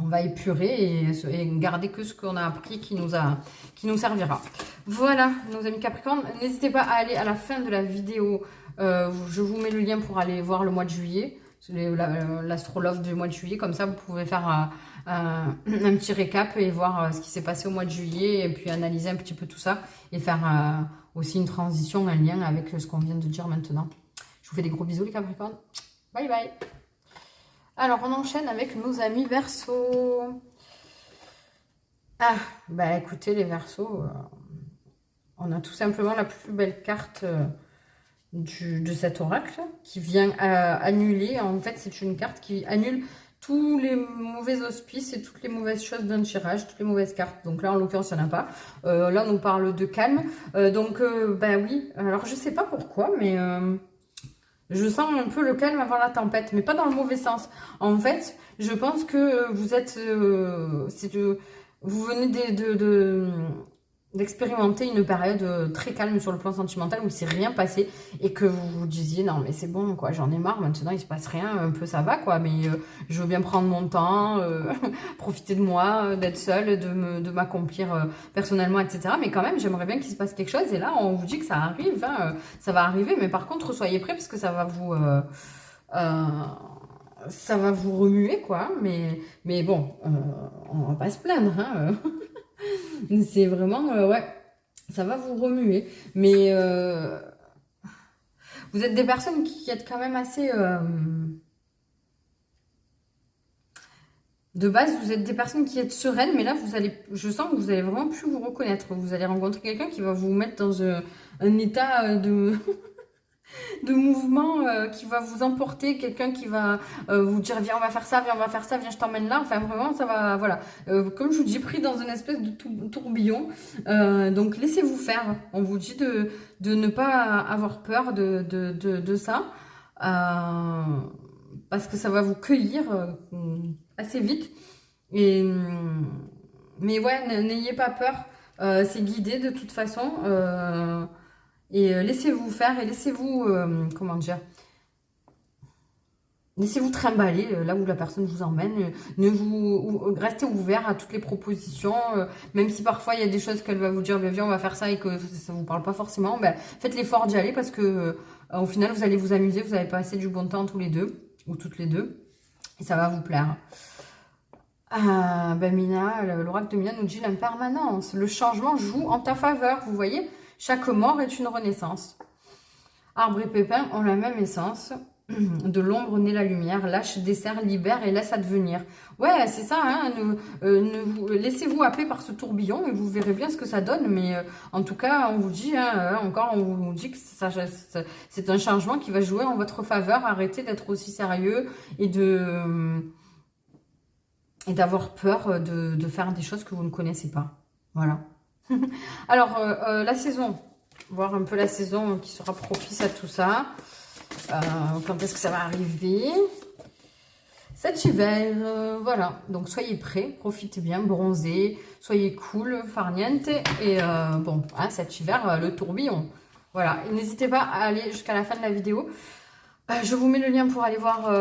va épurer et garder que ce qu'on a appris qui nous servira. Voilà, nos amis Capricorne. N'hésitez pas à aller à la fin de la vidéo. Je vous mets le lien pour aller voir le mois de juillet, l'astrologue du mois de juillet. Comme ça, vous pouvez faire un petit récap et voir ce qui s'est passé au mois de juillet et puis analyser un petit peu tout ça et faire aussi une transition, un lien avec ce qu'on vient de dire maintenant. Je vous fais des gros bisous les Capricornes. Bye bye. Alors, on enchaîne avec nos amis Verseaux. Ah, bah écoutez, les Verseaux, on a tout simplement la plus belle carte de cet oracle qui vient annuler. En fait, c'est une carte qui annule tous les mauvais auspices et toutes les mauvaises choses d'un tirage, toutes les mauvaises cartes. Donc là, en l'occurrence, il n'y en a pas. Là, on nous parle de calme. Bah oui, alors je sais pas pourquoi, mais... je sens un peu le calme avant la tempête, mais pas dans le mauvais sens. En fait, je pense que vous êtes... vous venez d'expérimenter une période très calme sur le plan sentimental où il ne s'est rien passé et que vous vous disiez non mais c'est bon quoi, j'en ai marre, maintenant il se passe rien, un peu ça va quoi, mais je veux bien prendre mon temps, profiter de moi, d'être seule, de m'accomplir personnellement, etc. Mais quand même j'aimerais bien qu'il se passe quelque chose et là on vous dit que ça arrive, hein, ça va arriver, mais par contre soyez prêts parce que ça va vous remuer quoi, mais bon, on va pas se plaindre, hein. C'est vraiment, ouais, ça va vous remuer. Mais vous êtes des personnes qui êtes quand même assez... de base, vous êtes des personnes qui êtes sereines, mais là, je sens que vous allez vraiment plus vous reconnaître. Vous allez rencontrer quelqu'un qui va vous mettre dans un état de... de mouvement qui va vous emporter, quelqu'un qui va vous dire viens on va faire ça, viens on va faire ça, viens je t'emmène là, enfin vraiment ça va, voilà, comme je vous dis, pris dans une espèce de tourbillon, donc laissez-vous faire, on vous dit de ne pas avoir peur de ça, parce que ça va vous cueillir assez vite, mais ouais, n'ayez pas peur, c'est guidé de toute façon, et laissez-vous faire et laissez-vous, comment dire, laissez-vous trimballer là où la personne vous emmène. Restez ouvert à toutes les propositions, même si parfois il y a des choses qu'elle va vous dire, ben, viens on va faire ça et que ça ne vous parle pas forcément, ben, faites l'effort d'y aller parce que au final vous allez vous amuser, vous allez passer du bon temps tous les deux, ou toutes les deux, et ça va vous plaire. Ben Mina, l'oracle de Mina nous dit l'impermanence, le changement joue en ta faveur, vous voyez. Chaque mort est une renaissance. Arbre et pépin ont la même essence. De l'ombre naît la lumière. Lâche, desserre, libère et laisse advenir. Ouais, c'est ça. Hein, laissez-vous happer par ce tourbillon et vous verrez bien ce que ça donne. Mais en tout cas, on vous dit, hein, encore, on vous dit que c'est un changement qui va jouer en votre faveur. Arrêtez d'être aussi sérieux et d'avoir peur de faire des choses que vous ne connaissez pas. Voilà. Alors, la saison, voir un peu la saison qui sera propice à tout ça. Quand est-ce que ça va arriver? Cet hiver, voilà. Donc, soyez prêts, profitez bien, bronzez, soyez cool, farniente. Et bon, hein, cet hiver, le tourbillon. Voilà, n'hésitez pas à aller jusqu'à la fin de la vidéo. Je vous mets le lien pour aller voir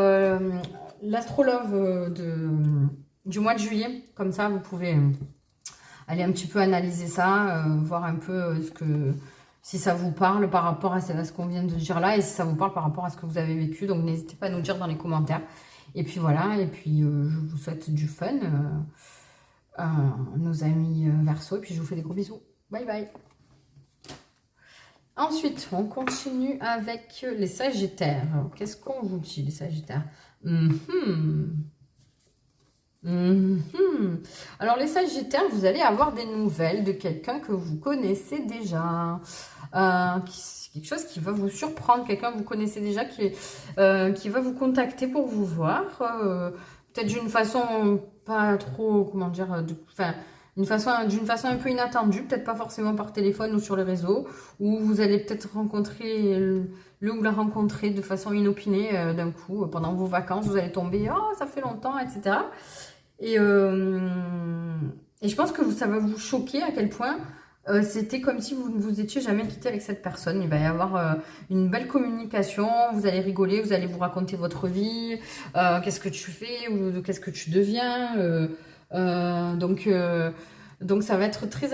l'astrologue du mois de juillet. Comme ça, vous pouvez... allez un petit peu analyser ça, voir un peu si ça vous parle par rapport à ce qu'on vient de dire là et si ça vous parle par rapport à ce que vous avez vécu. Donc, n'hésitez pas à nous dire dans les commentaires. Et puis voilà, et puis je vous souhaite du fun, nos amis Verseaux. Et puis je vous fais des gros bisous. Bye bye. Ensuite, on continue avec les Sagittaires. Qu'est-ce qu'on vous dit, les Sagittaires? Alors, les Sagittaires, vous allez avoir des nouvelles de quelqu'un que vous connaissez déjà. Quelque chose qui va vous surprendre, quelqu'un que vous connaissez déjà qui va vous contacter pour vous voir. Peut-être d'une façon pas trop, comment dire, enfin, d'une façon un peu inattendue, peut-être pas forcément par téléphone ou sur les réseaux, où vous allez peut-être rencontrer le ou la rencontrer de façon inopinée d'un coup, pendant vos vacances, vous allez tomber, oh, ça fait longtemps, etc. Et je pense que ça va vous choquer à quel point c'était comme si vous ne vous étiez jamais quitté avec cette personne. Il va y avoir une belle communication, vous allez rigoler, vous allez vous raconter votre vie, qu'est-ce que tu fais ou qu'est-ce que tu deviens. Donc ça va être très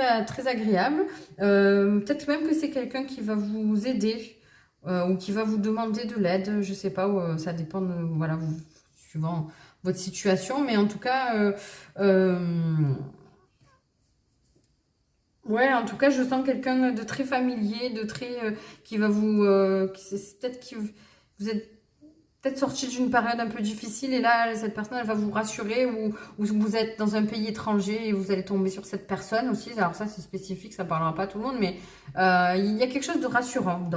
agréable. Peut-être même que c'est quelqu'un qui va vous aider ou qui va vous demander de l'aide. Je sais pas, ça dépend de, voilà, suivant votre situation. Mais en tout cas, ouais, en tout cas, je sens quelqu'un de très familier, de très qui va vous, peut-être que vous êtes peut-être sorti d'une période un peu difficile et là, cette personne, elle va vous rassurer ou vous êtes dans un pays étranger et vous allez tomber sur cette personne aussi. Alors ça, c'est spécifique, ça parlera pas à tout le monde, mais il y a quelque chose de rassurant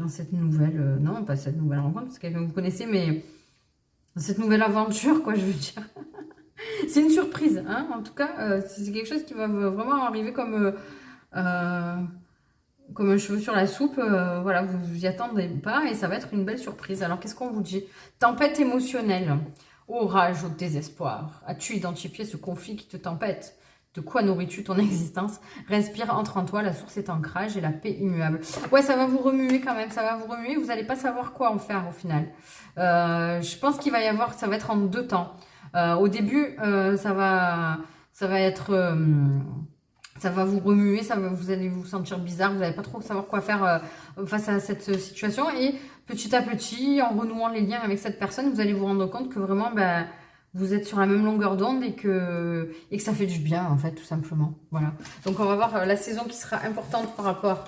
cette nouvelle, non, pas cette nouvelle rencontre, c'est quelqu'un que vous connaissez, mais dans cette nouvelle aventure, quoi, je veux dire. C'est une surprise, hein, en tout cas, c'est quelque chose qui va vraiment arriver comme un cheveu sur la soupe, voilà, vous vous y attendez pas et ça va être une belle surprise. Alors, qu'est-ce qu'on vous dit? Tempête émotionnelle, orage au désespoir. As-tu identifié ce conflit qui te tempête? De quoi nourris-tu ton existence? Respire, entre en toi, la source est ancrage et la paix immuable. Ouais, ça va vous remuer quand même, ça va vous remuer, vous n'allez pas savoir quoi en faire au final. Je pense qu'il va y avoir, ça va être en deux temps. Au début, ça va être... ça va vous remuer, vous allez vous sentir bizarre, vous n'allez pas trop savoir quoi faire face à cette situation. Et petit à petit, en renouant les liens avec cette personne, vous allez vous rendre compte que vraiment, ben, vous êtes sur la même longueur d'onde et que ça fait du bien, en fait, tout simplement. Voilà. Donc, on va voir la saison qui sera importante par rapport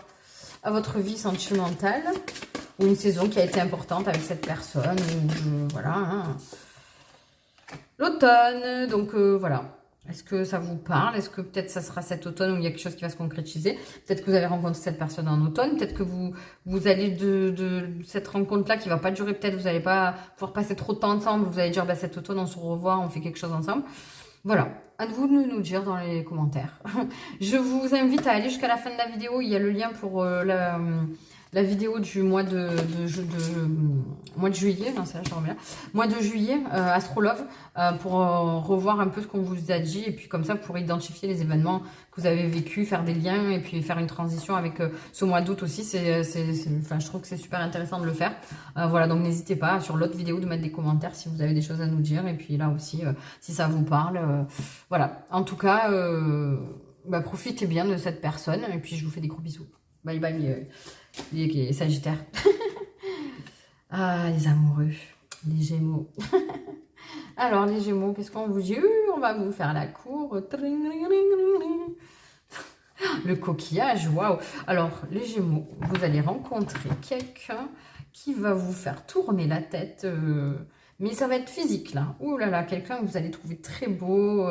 à votre vie sentimentale. Ou une saison qui a été importante avec cette personne. Voilà. Hein. L'automne, donc voilà. Est-ce que ça vous parle? Est-ce que peut-être ça sera cet automne où il y a quelque chose qui va se concrétiser? Peut-être que vous allez rencontrer cette personne en automne. Peut-être que vous allez de cette rencontre-là qui va pas durer. Peut-être vous n'allez pas pouvoir passer trop de temps ensemble. Vous allez dire, bah, cet automne, on se revoit, on fait quelque chose ensemble. Voilà. À vous de nous dire dans les commentaires. Je vous invite à aller jusqu'à la fin de la vidéo. Il y a le lien pour la vidéo du mois de juillet, non c'est là je remets là, mois de juillet, Astrolove, pour revoir un peu ce qu'on vous a dit et puis comme ça vous pourrez identifier les événements que vous avez vécu, faire des liens et puis faire une transition avec ce mois d'août aussi. Enfin, je trouve que c'est super intéressant de le faire. Voilà, donc n'hésitez pas sur l'autre vidéo de mettre des commentaires si vous avez des choses à nous dire et puis là aussi si ça vous parle. Voilà, en tout cas, bah, profitez bien de cette personne et puis je vous fais des gros bisous. Bye bye les Sagittaires. Ah, les amoureux, les Gémeaux. Alors, les Gémeaux, qu'est-ce qu'on vous dit? On va vous faire la cour. Le coquillage, waouh. Alors, les Gémeaux, vous allez rencontrer quelqu'un qui va vous faire tourner la tête. Mais ça va être physique, là. Ouh là là, quelqu'un que vous allez trouver très beau,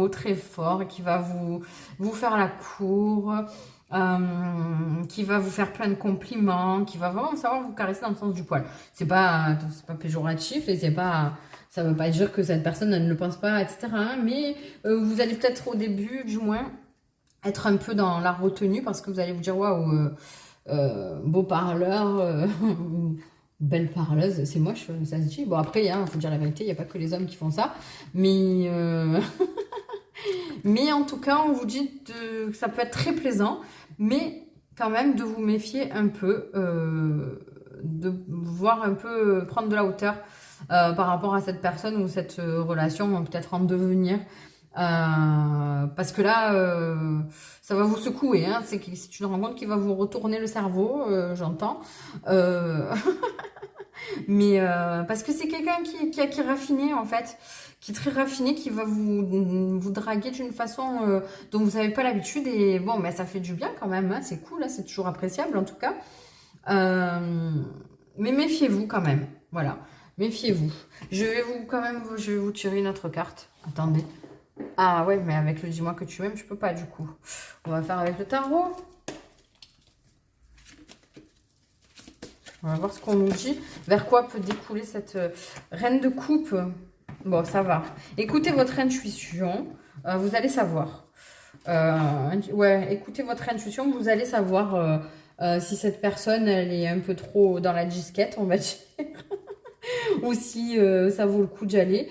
très fort, et qui va vous faire la cour. Qui va vous faire plein de compliments, qui va vraiment savoir vous caresser dans le sens du poil. C'est pas péjoratif et ça veut pas dire que cette personne ne le pense pas, etc. Mais vous allez peut-être au début, du moins, être un peu dans la retenue parce que vous allez vous dire waouh, beau parleur, belle parleuse, c'est moche, ça se dit. Bon, après, hein, faut dire la vérité, il n'y a pas que les hommes qui font ça, mais. Mais en tout cas, on vous dit que ça peut être très plaisant, mais quand même de vous méfier un peu, de voir un peu, prendre de la hauteur par rapport à cette personne ou cette relation, peut-être en devenir. Parce que là, ça va vous secouer, hein. C'est une rencontre qui va vous retourner le cerveau, j'entends. Mais parce que c'est quelqu'un qui est raffiné en fait, qui est très raffiné, qui va vous draguer d'une façon dont vous n'avez pas l'habitude. Et bon, mais ça fait du bien quand même, hein, c'est cool, hein, c'est toujours appréciable en tout cas. Mais méfiez-vous quand même, voilà, méfiez-vous. Je vais vous tirer une autre carte. Attendez. Ah ouais, mais avec le dis-moi que tu m'aimes, je peux pas du coup. On va faire avec le tarot. On va voir ce qu'on nous dit. Vers quoi peut découler cette reine de coupe? Bon, ça va. Écoutez votre intuition. Vous allez savoir. Ouais, écoutez votre intuition. Vous allez savoir si cette personne, elle est un peu trop dans la disquette, on va dire. Ou si ça vaut le coup d'y aller.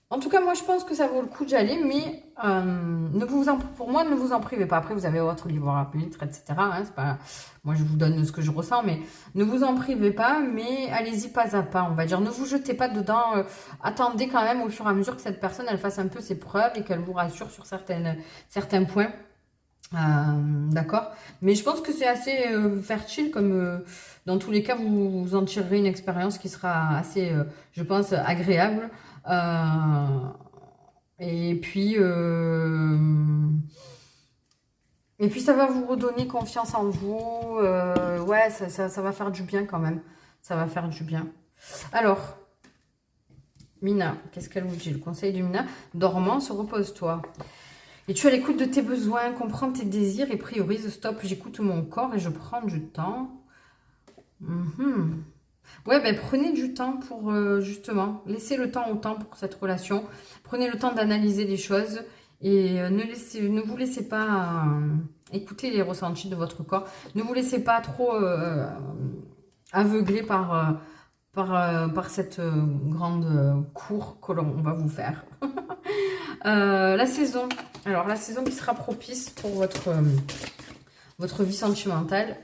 En tout cas, moi, je pense que ça vaut le coup d'y aller, mais pour moi, ne vous en privez pas. Après, vous avez votre livre à arbitre, etc. Hein, c'est pas, moi, je vous donne ce que je ressens, mais ne vous en privez pas, mais allez-y pas à pas, on va dire. Ne vous jetez pas dedans. Attendez quand même au fur et à mesure que cette personne, elle fasse un peu ses preuves et qu'elle vous rassure sur certains points. D'accord, mais je pense que c'est assez fertile, comme dans tous les cas, vous en tirerez une expérience qui sera assez, je pense, agréable. Et puis, ça va vous redonner confiance en vous. Ouais, ça va faire du bien quand même. Ça va faire du bien. Alors, Mina, qu'est-ce qu'elle vous dit? Le conseil de Mina: dormance, repose-toi. Et tu as l'écoute de tes besoins, comprends tes désirs et priorise. Stop, j'écoute mon corps et je prends du temps. Ouais, ben prenez du temps pour justement, laissez le temps au temps pour cette relation. Prenez le temps d'analyser les choses et ne vous laissez pas écouter les ressentis de votre corps. Ne vous laissez pas trop aveugler par cette grande cour que l'on va vous faire. La saison. Alors, la saison qui sera propice pour votre vie sentimentale.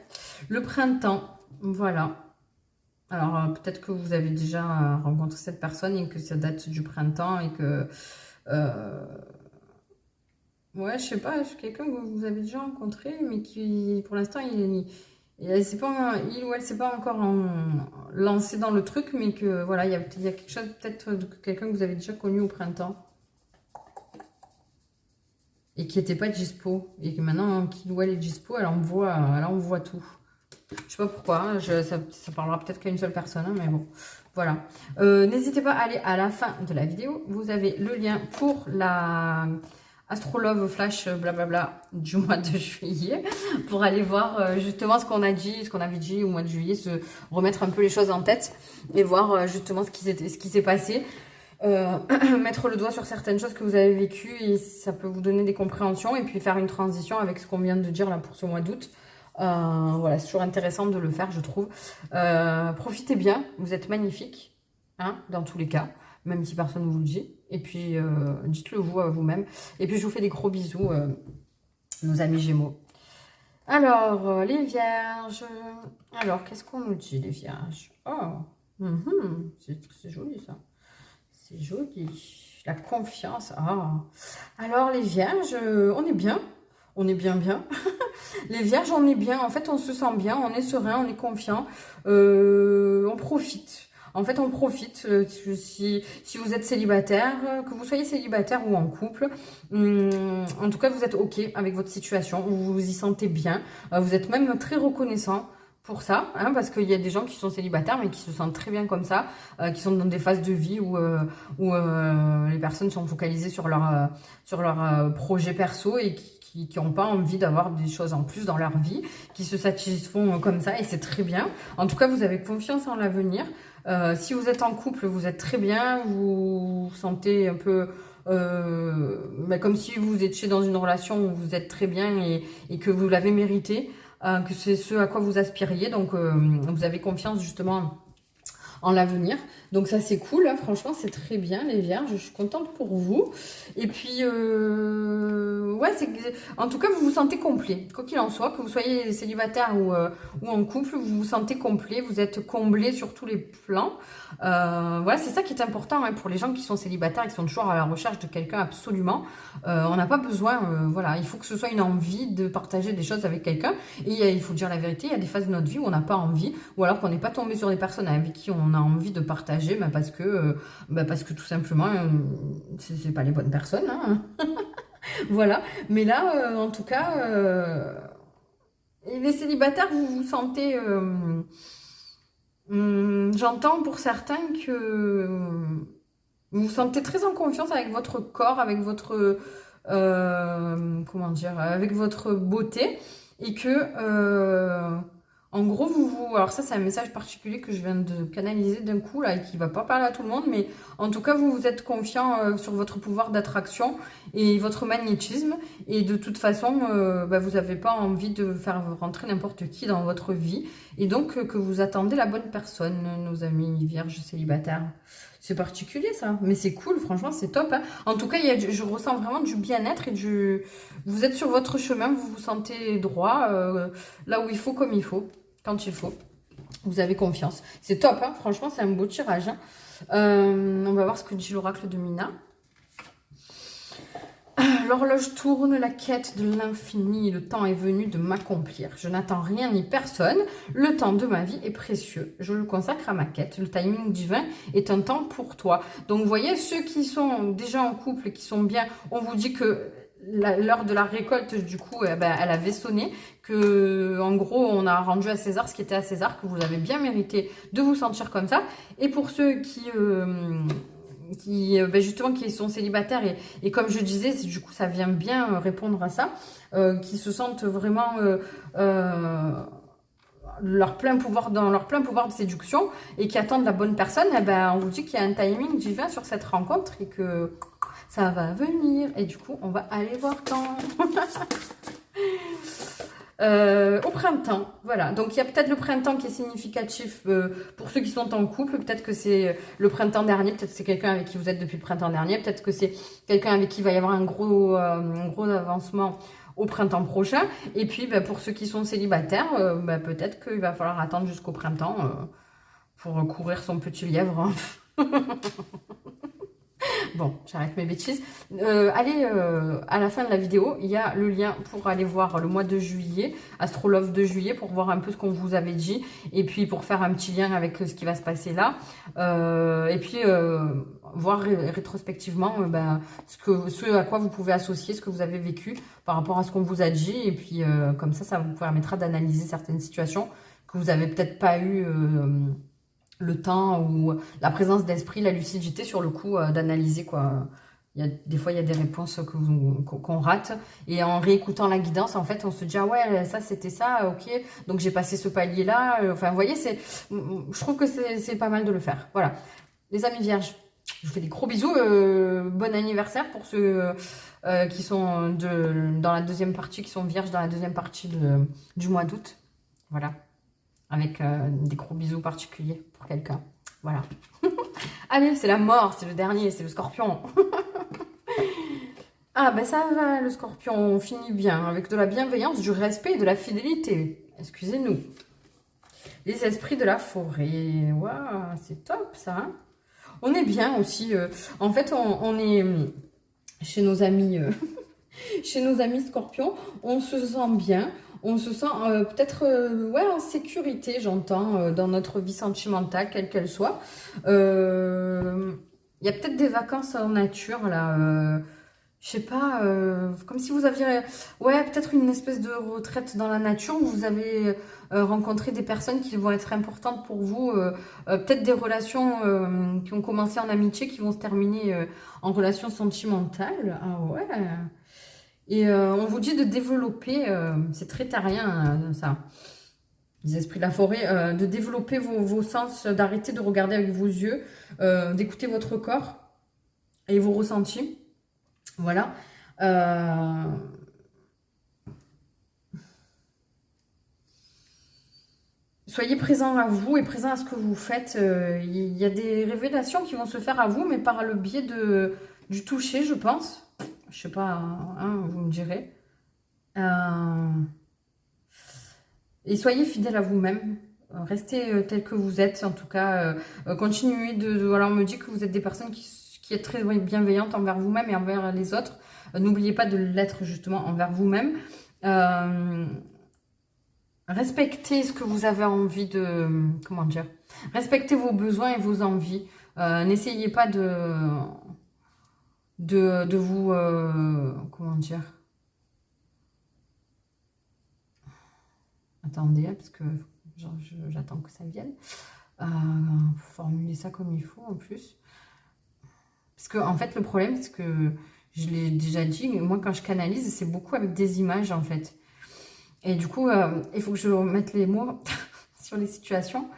Le printemps, voilà. Alors, peut-être que vous avez déjà rencontré cette personne et que ça date du printemps et que... ouais, je sais pas, c'est quelqu'un que vous avez déjà rencontré, mais qui, pour l'instant, il ou elle s'est pas encore lancé dans le truc, mais que, voilà, il y a quelque chose, peut-être quelqu'un que vous avez déjà connu au printemps. Et qui n'était pas dispo. Et que maintenant, qu'il ou elle est dispo, elle envoie tout. Je sais pas pourquoi, hein, ça parlera peut-être qu'à une seule personne, hein, mais bon, voilà. N'hésitez pas à aller à la fin de la vidéo. Vous avez le lien pour la Astrolove Flash blablabla du mois de juillet pour aller voir justement ce qu'on a dit, ce qu'on avait dit au mois de juillet, se remettre un peu les choses en tête et voir justement ce qui s'est passé. Mettre le doigt sur certaines choses que vous avez vécues et ça peut vous donner des compréhensions et puis faire une transition avec ce qu'on vient de dire là pour ce mois d'août. Voilà, c'est toujours intéressant de le faire, je trouve. Profitez bien, vous êtes magnifique, hein, dans tous les cas, même si personne ne vous le dit. Et puis, dites-le vous à vous-même. Et puis, je vous fais des gros bisous, nos amis Gémeaux. Alors, les Vierges. Alors, qu'est-ce qu'on nous dit, les Vierges? Oh, c'est joli, ça. C'est joli. La confiance. Ah. Alors, les Vierges, on est bien. On est bien. Les Vierges, on est bien. En fait, on se sent bien. On est serein, on est confiant. On profite. En fait, on profite. Si vous êtes célibataire, que vous soyez célibataire ou en couple, en tout cas, vous êtes OK avec votre situation. Vous vous y sentez bien. Vous êtes même très reconnaissant pour ça, hein, parce qu'il y a des gens qui sont célibataires mais qui se sentent très bien comme ça, qui sont dans des phases de vie où les personnes sont focalisées sur leur projet perso et qui n'ont pas envie d'avoir des choses en plus dans leur vie, qui se satisfont comme ça et c'est très bien. En tout cas, vous avez confiance en l'avenir. Si vous êtes en couple, vous êtes très bien, vous vous sentez un peu... comme si vous étiez dans une relation où vous êtes très bien et que vous l'avez mérité. Que c'est ce à quoi vous aspiriez, donc vous avez confiance justement en l'avenir, donc ça c'est cool, hein, franchement c'est très bien les Vierges, je suis contente pour vous, et puis ouais, en tout cas vous vous sentez complet, quoi qu'il en soit, que vous soyez célibataire ou en couple, vous vous sentez complet, vous êtes comblé sur tous les plans, voilà, c'est ça qui est important, hein, pour les gens qui sont célibataires et qui sont toujours à la recherche de quelqu'un absolument, on n'a pas besoin, voilà, il faut que ce soit une envie de partager des choses avec quelqu'un, et il faut dire la vérité, il y a des phases de notre vie où on n'a pas envie, ou alors qu'on n'est pas tombé sur des personnes avec qui on on a envie de partager, parce que tout simplement, c'est pas les bonnes personnes. Hein. Voilà. Mais là, en tout cas, les célibataires, vous vous sentez... j'entends pour certains que vous vous sentez très en confiance avec votre corps, avec votre... comment dire, avec votre beauté, et que en gros alors ça c'est un message particulier que je viens de canaliser d'un coup là et qui va pas parler à tout le monde, mais en tout cas vous vous êtes confiant sur votre pouvoir d'attraction et votre magnétisme, et de toute façon vous n'avez pas envie de faire rentrer n'importe qui dans votre vie, et donc que vous attendez la bonne personne, nos amis vierges célibataires. C'est particulier ça, mais c'est cool, franchement c'est top. Hein. En tout cas, je ressens vraiment du bien-être et vous êtes sur votre chemin, vous vous sentez droit, là où il faut, comme il faut, quand il faut. Vous avez confiance. C'est top, hein. Franchement c'est un beau tirage. Hein. On va voir ce que dit l'oracle de Mina. L'horloge tourne, la quête de l'infini, le temps est venu de m'accomplir. Je n'attends rien ni personne, le temps de ma vie est précieux. Je le consacre à ma quête, le timing divin est un temps pour toi. Donc vous voyez, ceux qui sont déjà en couple, qui sont bien, on vous dit que l'heure de la récolte, du coup, elle avait sonné, que en gros, on a rendu à César ce qui était à César, que vous avez bien mérité de vous sentir comme ça. Et pour ceux qui justement qui sont célibataires et comme je disais, du coup ça vient bien répondre à ça, qui se sentent vraiment leur plein pouvoir, dans leur plein pouvoir de séduction et qui attendent la bonne personne, on vous dit qu'il y a un timing divin sur cette rencontre et que ça va venir, et du coup on va aller voir quand. Au printemps, voilà, donc il y a peut-être le printemps qui est significatif pour ceux qui sont en couple, peut-être que c'est le printemps dernier, peut-être que c'est quelqu'un avec qui vous êtes depuis le printemps dernier, peut-être que c'est quelqu'un avec qui il va y avoir un gros avancement au printemps prochain, et puis pour ceux qui sont célibataires, peut-être qu'il va falloir attendre jusqu'au printemps pour courir son petit lièvre. Bon, j'arrête mes bêtises. Allez, à la fin de la vidéo, il y a le lien pour aller voir le mois de juillet, Astrolove de juillet, pour voir un peu ce qu'on vous avait dit, et puis pour faire un petit lien avec ce qui va se passer là, et puis voir rétrospectivement ce à quoi vous pouvez associer ce que vous avez vécu par rapport à ce qu'on vous a dit, et puis comme ça vous permettra d'analyser certaines situations que vous n'avez peut-être pas eu le temps ou la présence d'esprit, la lucidité sur le coup d'analyser quoi. Des fois, il y a des réponses qu'on rate. Et en réécoutant la guidance, en fait, on se dit, ah ouais, ça, c'était ça, ok. Donc, j'ai passé ce palier-là. Enfin, vous voyez, je trouve que c'est pas mal de le faire. Voilà. Les amis vierges, je vous fais des gros bisous. Bon anniversaire pour ceux qui sont dans la deuxième partie, qui sont vierges dans la deuxième partie du mois d'août. Voilà. Avec des gros bisous particuliers pour quelqu'un. Voilà. Allez, c'est la mort, c'est le dernier, c'est le scorpion. Ah, ça va, le scorpion, on finit bien, avec de la bienveillance, du respect et de la fidélité. Excusez-nous. Les esprits de la forêt. Waouh, c'est top, ça. Hein. On est bien aussi. En fait, on est chez nos amis... chez nos amis scorpions, on se sent bien. On se sent peut-être en sécurité, j'entends, dans notre vie sentimentale, quelle qu'elle soit. Il y a peut-être des vacances en nature, là. Je sais pas, comme si vous aviez... peut-être une espèce de retraite dans la nature où vous avez rencontré des personnes qui vont être importantes pour vous. Peut-être des relations qui ont commencé en amitié, qui vont se terminer en relations sentimentales. Ah ouais. Et on vous dit de développer, c'est très terrien ça, les esprits de la forêt, de développer vos sens, d'arrêter de regarder avec vos yeux, d'écouter votre corps et vos ressentis. Voilà. Soyez présent à vous et présent à ce que vous faites. Il y a des révélations qui vont se faire à vous, mais par le biais du toucher, je pense. Je sais pas, hein, vous me direz. Et soyez fidèle à vous-même. Restez tel que vous êtes. En tout cas, continuez voilà, on me dit que vous êtes des personnes qui êtes très bienveillantes envers vous-même et envers les autres. N'oubliez pas de l'être justement envers vous-même. Respectez ce que vous avez envie de... Comment dire? Respectez vos besoins et vos envies. N'essayez pas de vous... comment dire? Attendez, hein, parce que j'attends que ça vienne. Formuler ça comme il faut en plus. Parce que en fait, le problème, c'est que je l'ai déjà dit, mais moi quand je canalise, c'est beaucoup avec des images en fait. Et du coup, il faut que je mette les mots sur les situations.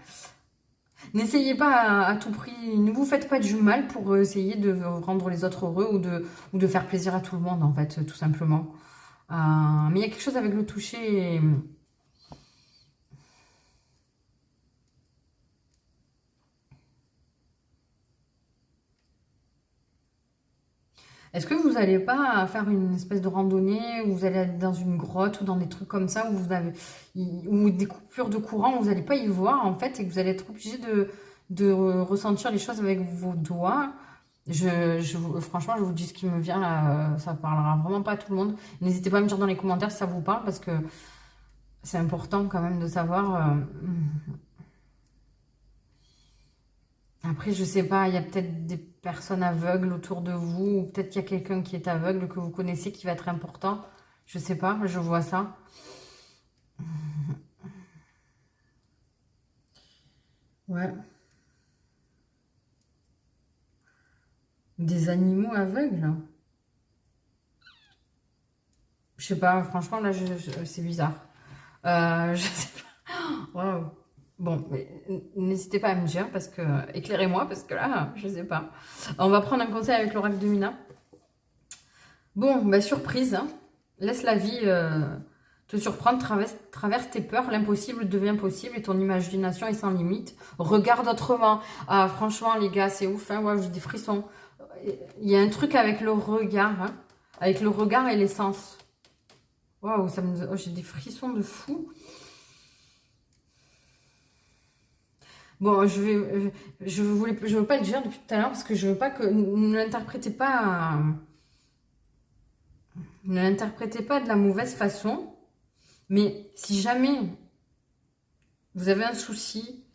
N'essayez pas à tout prix, ne vous faites pas du mal pour essayer de rendre les autres heureux ou de faire plaisir à tout le monde en fait, tout simplement. Mais il y a quelque chose avec le toucher. Est-ce que vous n'allez pas faire une espèce de randonnée où vous allez aller dans une grotte ou dans des trucs comme ça où vous avez ou des coupures de courant où vous n'allez pas y voir en fait et que vous allez être obligé de ressentir les choses avec vos doigts? Franchement, je vous dis ce qui me vient là, ça parlera vraiment pas à tout le monde. N'hésitez pas à me dire dans les commentaires si ça vous parle parce que c'est important quand même de savoir. Après, je sais pas, il y a peut-être des personnes aveugles autour de vous, ou peut-être qu'il y a quelqu'un qui est aveugle que vous connaissez qui va être important. Je sais pas, je vois ça. Ouais. Des animaux aveugles? Je sais pas, franchement, là, c'est bizarre. Je sais pas. Waouh. Bon, n'hésitez pas à me dire, parce que éclairez-moi, parce que là, je sais pas. On va prendre un conseil avec l'oracle de Mina. Bon, bah surprise, hein. Laisse la vie te surprendre, traverse tes peurs, l'impossible devient possible et ton imagination est sans limite. Regarde autrement. Ah, franchement, les gars, c'est ouf, hein. Ouais, j'ai des frissons. Il y a un truc avec le regard, hein. Avec le regard et les sens. Waouh, j'ai des frissons de fou. Bon, je veux pas le dire depuis tout à l'heure parce que je veux pas que ne l'interprétez pas, ne l'interprétez pas de la mauvaise façon. Mais si jamais vous avez un souci,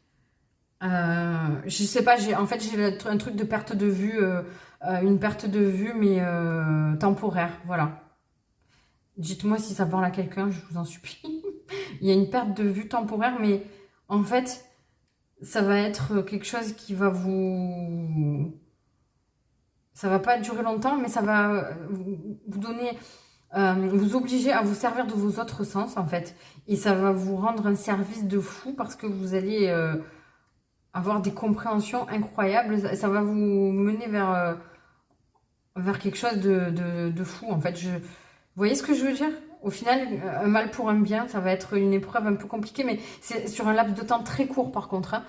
je sais pas, en fait j'ai un truc de perte de vue, une perte de vue mais temporaire, voilà. Dites-moi si ça parle à quelqu'un, je vous en supplie. Il y a une perte de vue temporaire, mais en fait, ça va être quelque chose qui va vous... Ça va pas durer longtemps, mais ça va vous donner... vous obliger à vous servir de vos autres sens, en fait. Et ça va vous rendre un service de fou parce que vous allez avoir des compréhensions incroyables. Ça va vous mener vers quelque chose de fou, en fait. Vous voyez ce que je veux dire? Au final, un mal pour un bien, ça va être une épreuve un peu compliquée, mais c'est sur un laps de temps très court, par contre. Hein.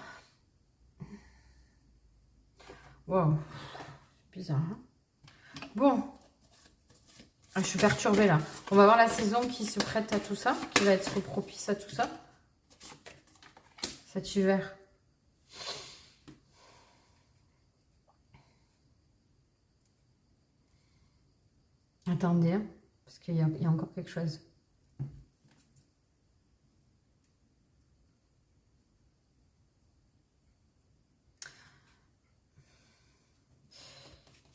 Wow, bizarre. Hein. Bon, je suis perturbée là. On va voir la saison qui se prête à tout ça, qui va être propice à tout ça. Cet hiver. Attendez, hein, parce qu'il y a encore quelque chose.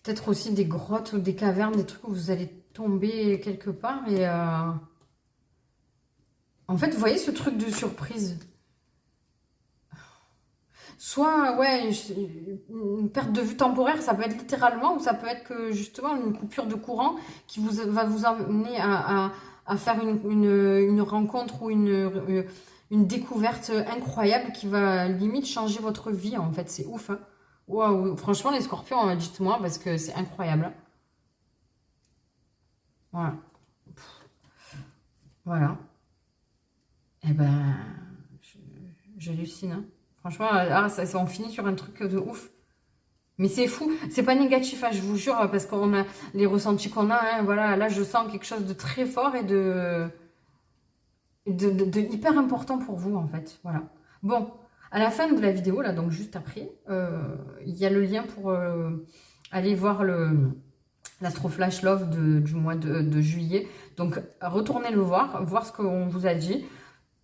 Peut-être aussi des grottes ou des cavernes, des trucs où vous allez tomber quelque part. Et en fait, vous voyez ce truc de surprise. Soit, ouais, une perte de vue temporaire, ça peut être littéralement, ou ça peut être que justement une coupure de courant qui va vous amener à faire une rencontre ou une découverte incroyable qui va limite changer votre vie, en fait. C'est ouf, hein. Waouh, franchement, les scorpions, dites-moi, parce que c'est incroyable. Hein. Voilà. Voilà. Eh ben, j'hallucine. Hein. Franchement, on finit sur un truc de ouf. Mais c'est fou, c'est pas négatif, hein, je vous jure, parce qu'on a les ressentis qu'on a. Hein, voilà, là, je sens quelque chose de très fort et de hyper important pour vous, en fait. Voilà. Bon, à la fin de la vidéo, là, donc juste après, il y a le lien pour aller voir l'Astro Flash Love du mois de juillet. Donc, retournez le voir ce qu'on vous a dit.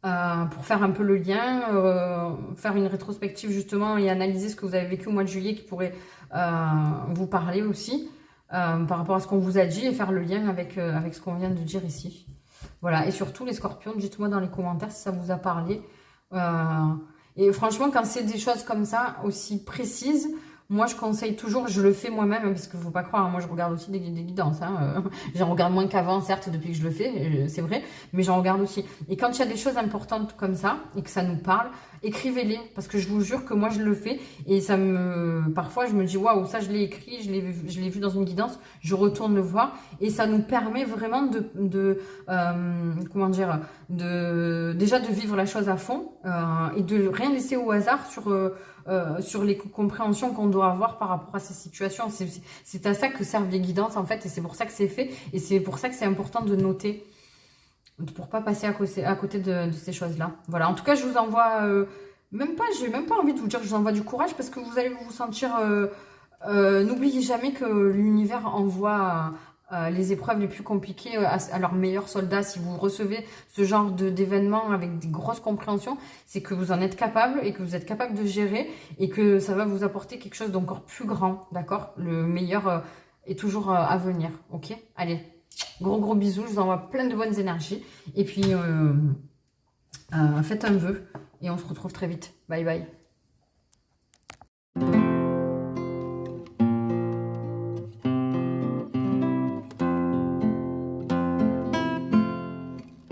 pour faire un peu le lien, faire une rétrospective justement et analyser ce que vous avez vécu au mois de juillet qui pourrait vous parler aussi par rapport à ce qu'on vous a dit et faire le lien avec ce qu'on vient de dire ici. Voilà, et surtout les scorpions, dites-moi dans les commentaires si ça vous a parlé. Et franchement, quand c'est des choses comme ça, aussi précises, moi je conseille toujours, je le fais moi-même, parce qu'il ne faut pas croire, hein, moi je regarde aussi des guidances. Hein, j'en regarde moins qu'avant, certes, depuis que je le fais, c'est vrai, mais j'en regarde aussi. Et quand il y a des choses importantes comme ça, et que ça nous parle, écrivez-les, parce que je vous jure que moi je le fais, et ça me, parfois je me dis, waouh, ça je l'ai écrit, je l'ai vu dans une guidance, je retourne le voir, et ça nous permet vraiment comment dire, déjà de vivre la chose à fond, et de rien laisser au hasard sur les compréhensions qu'on doit avoir par rapport à ces situations. C'est à ça que servent les guidances en fait, et c'est pour ça que c'est fait, et c'est pour ça que c'est important de noter, pour pas passer à côté de ces choses-là. Voilà, en tout cas, je vous envoie, j'ai même pas envie de vous dire que je vous envoie du courage, parce que vous allez vous sentir, n'oubliez jamais que l'univers envoie les épreuves les plus compliquées à leurs meilleurs soldats. Si vous recevez ce genre d'événements avec des grosses compréhensions, c'est que vous en êtes capable et que vous êtes capable de gérer et que ça va vous apporter quelque chose d'encore plus grand, d'accord? Le meilleur est toujours à venir, ok? Allez, gros bisous, je vous envoie plein de bonnes énergies et puis faites un vœu et on se retrouve très vite. Bye bye.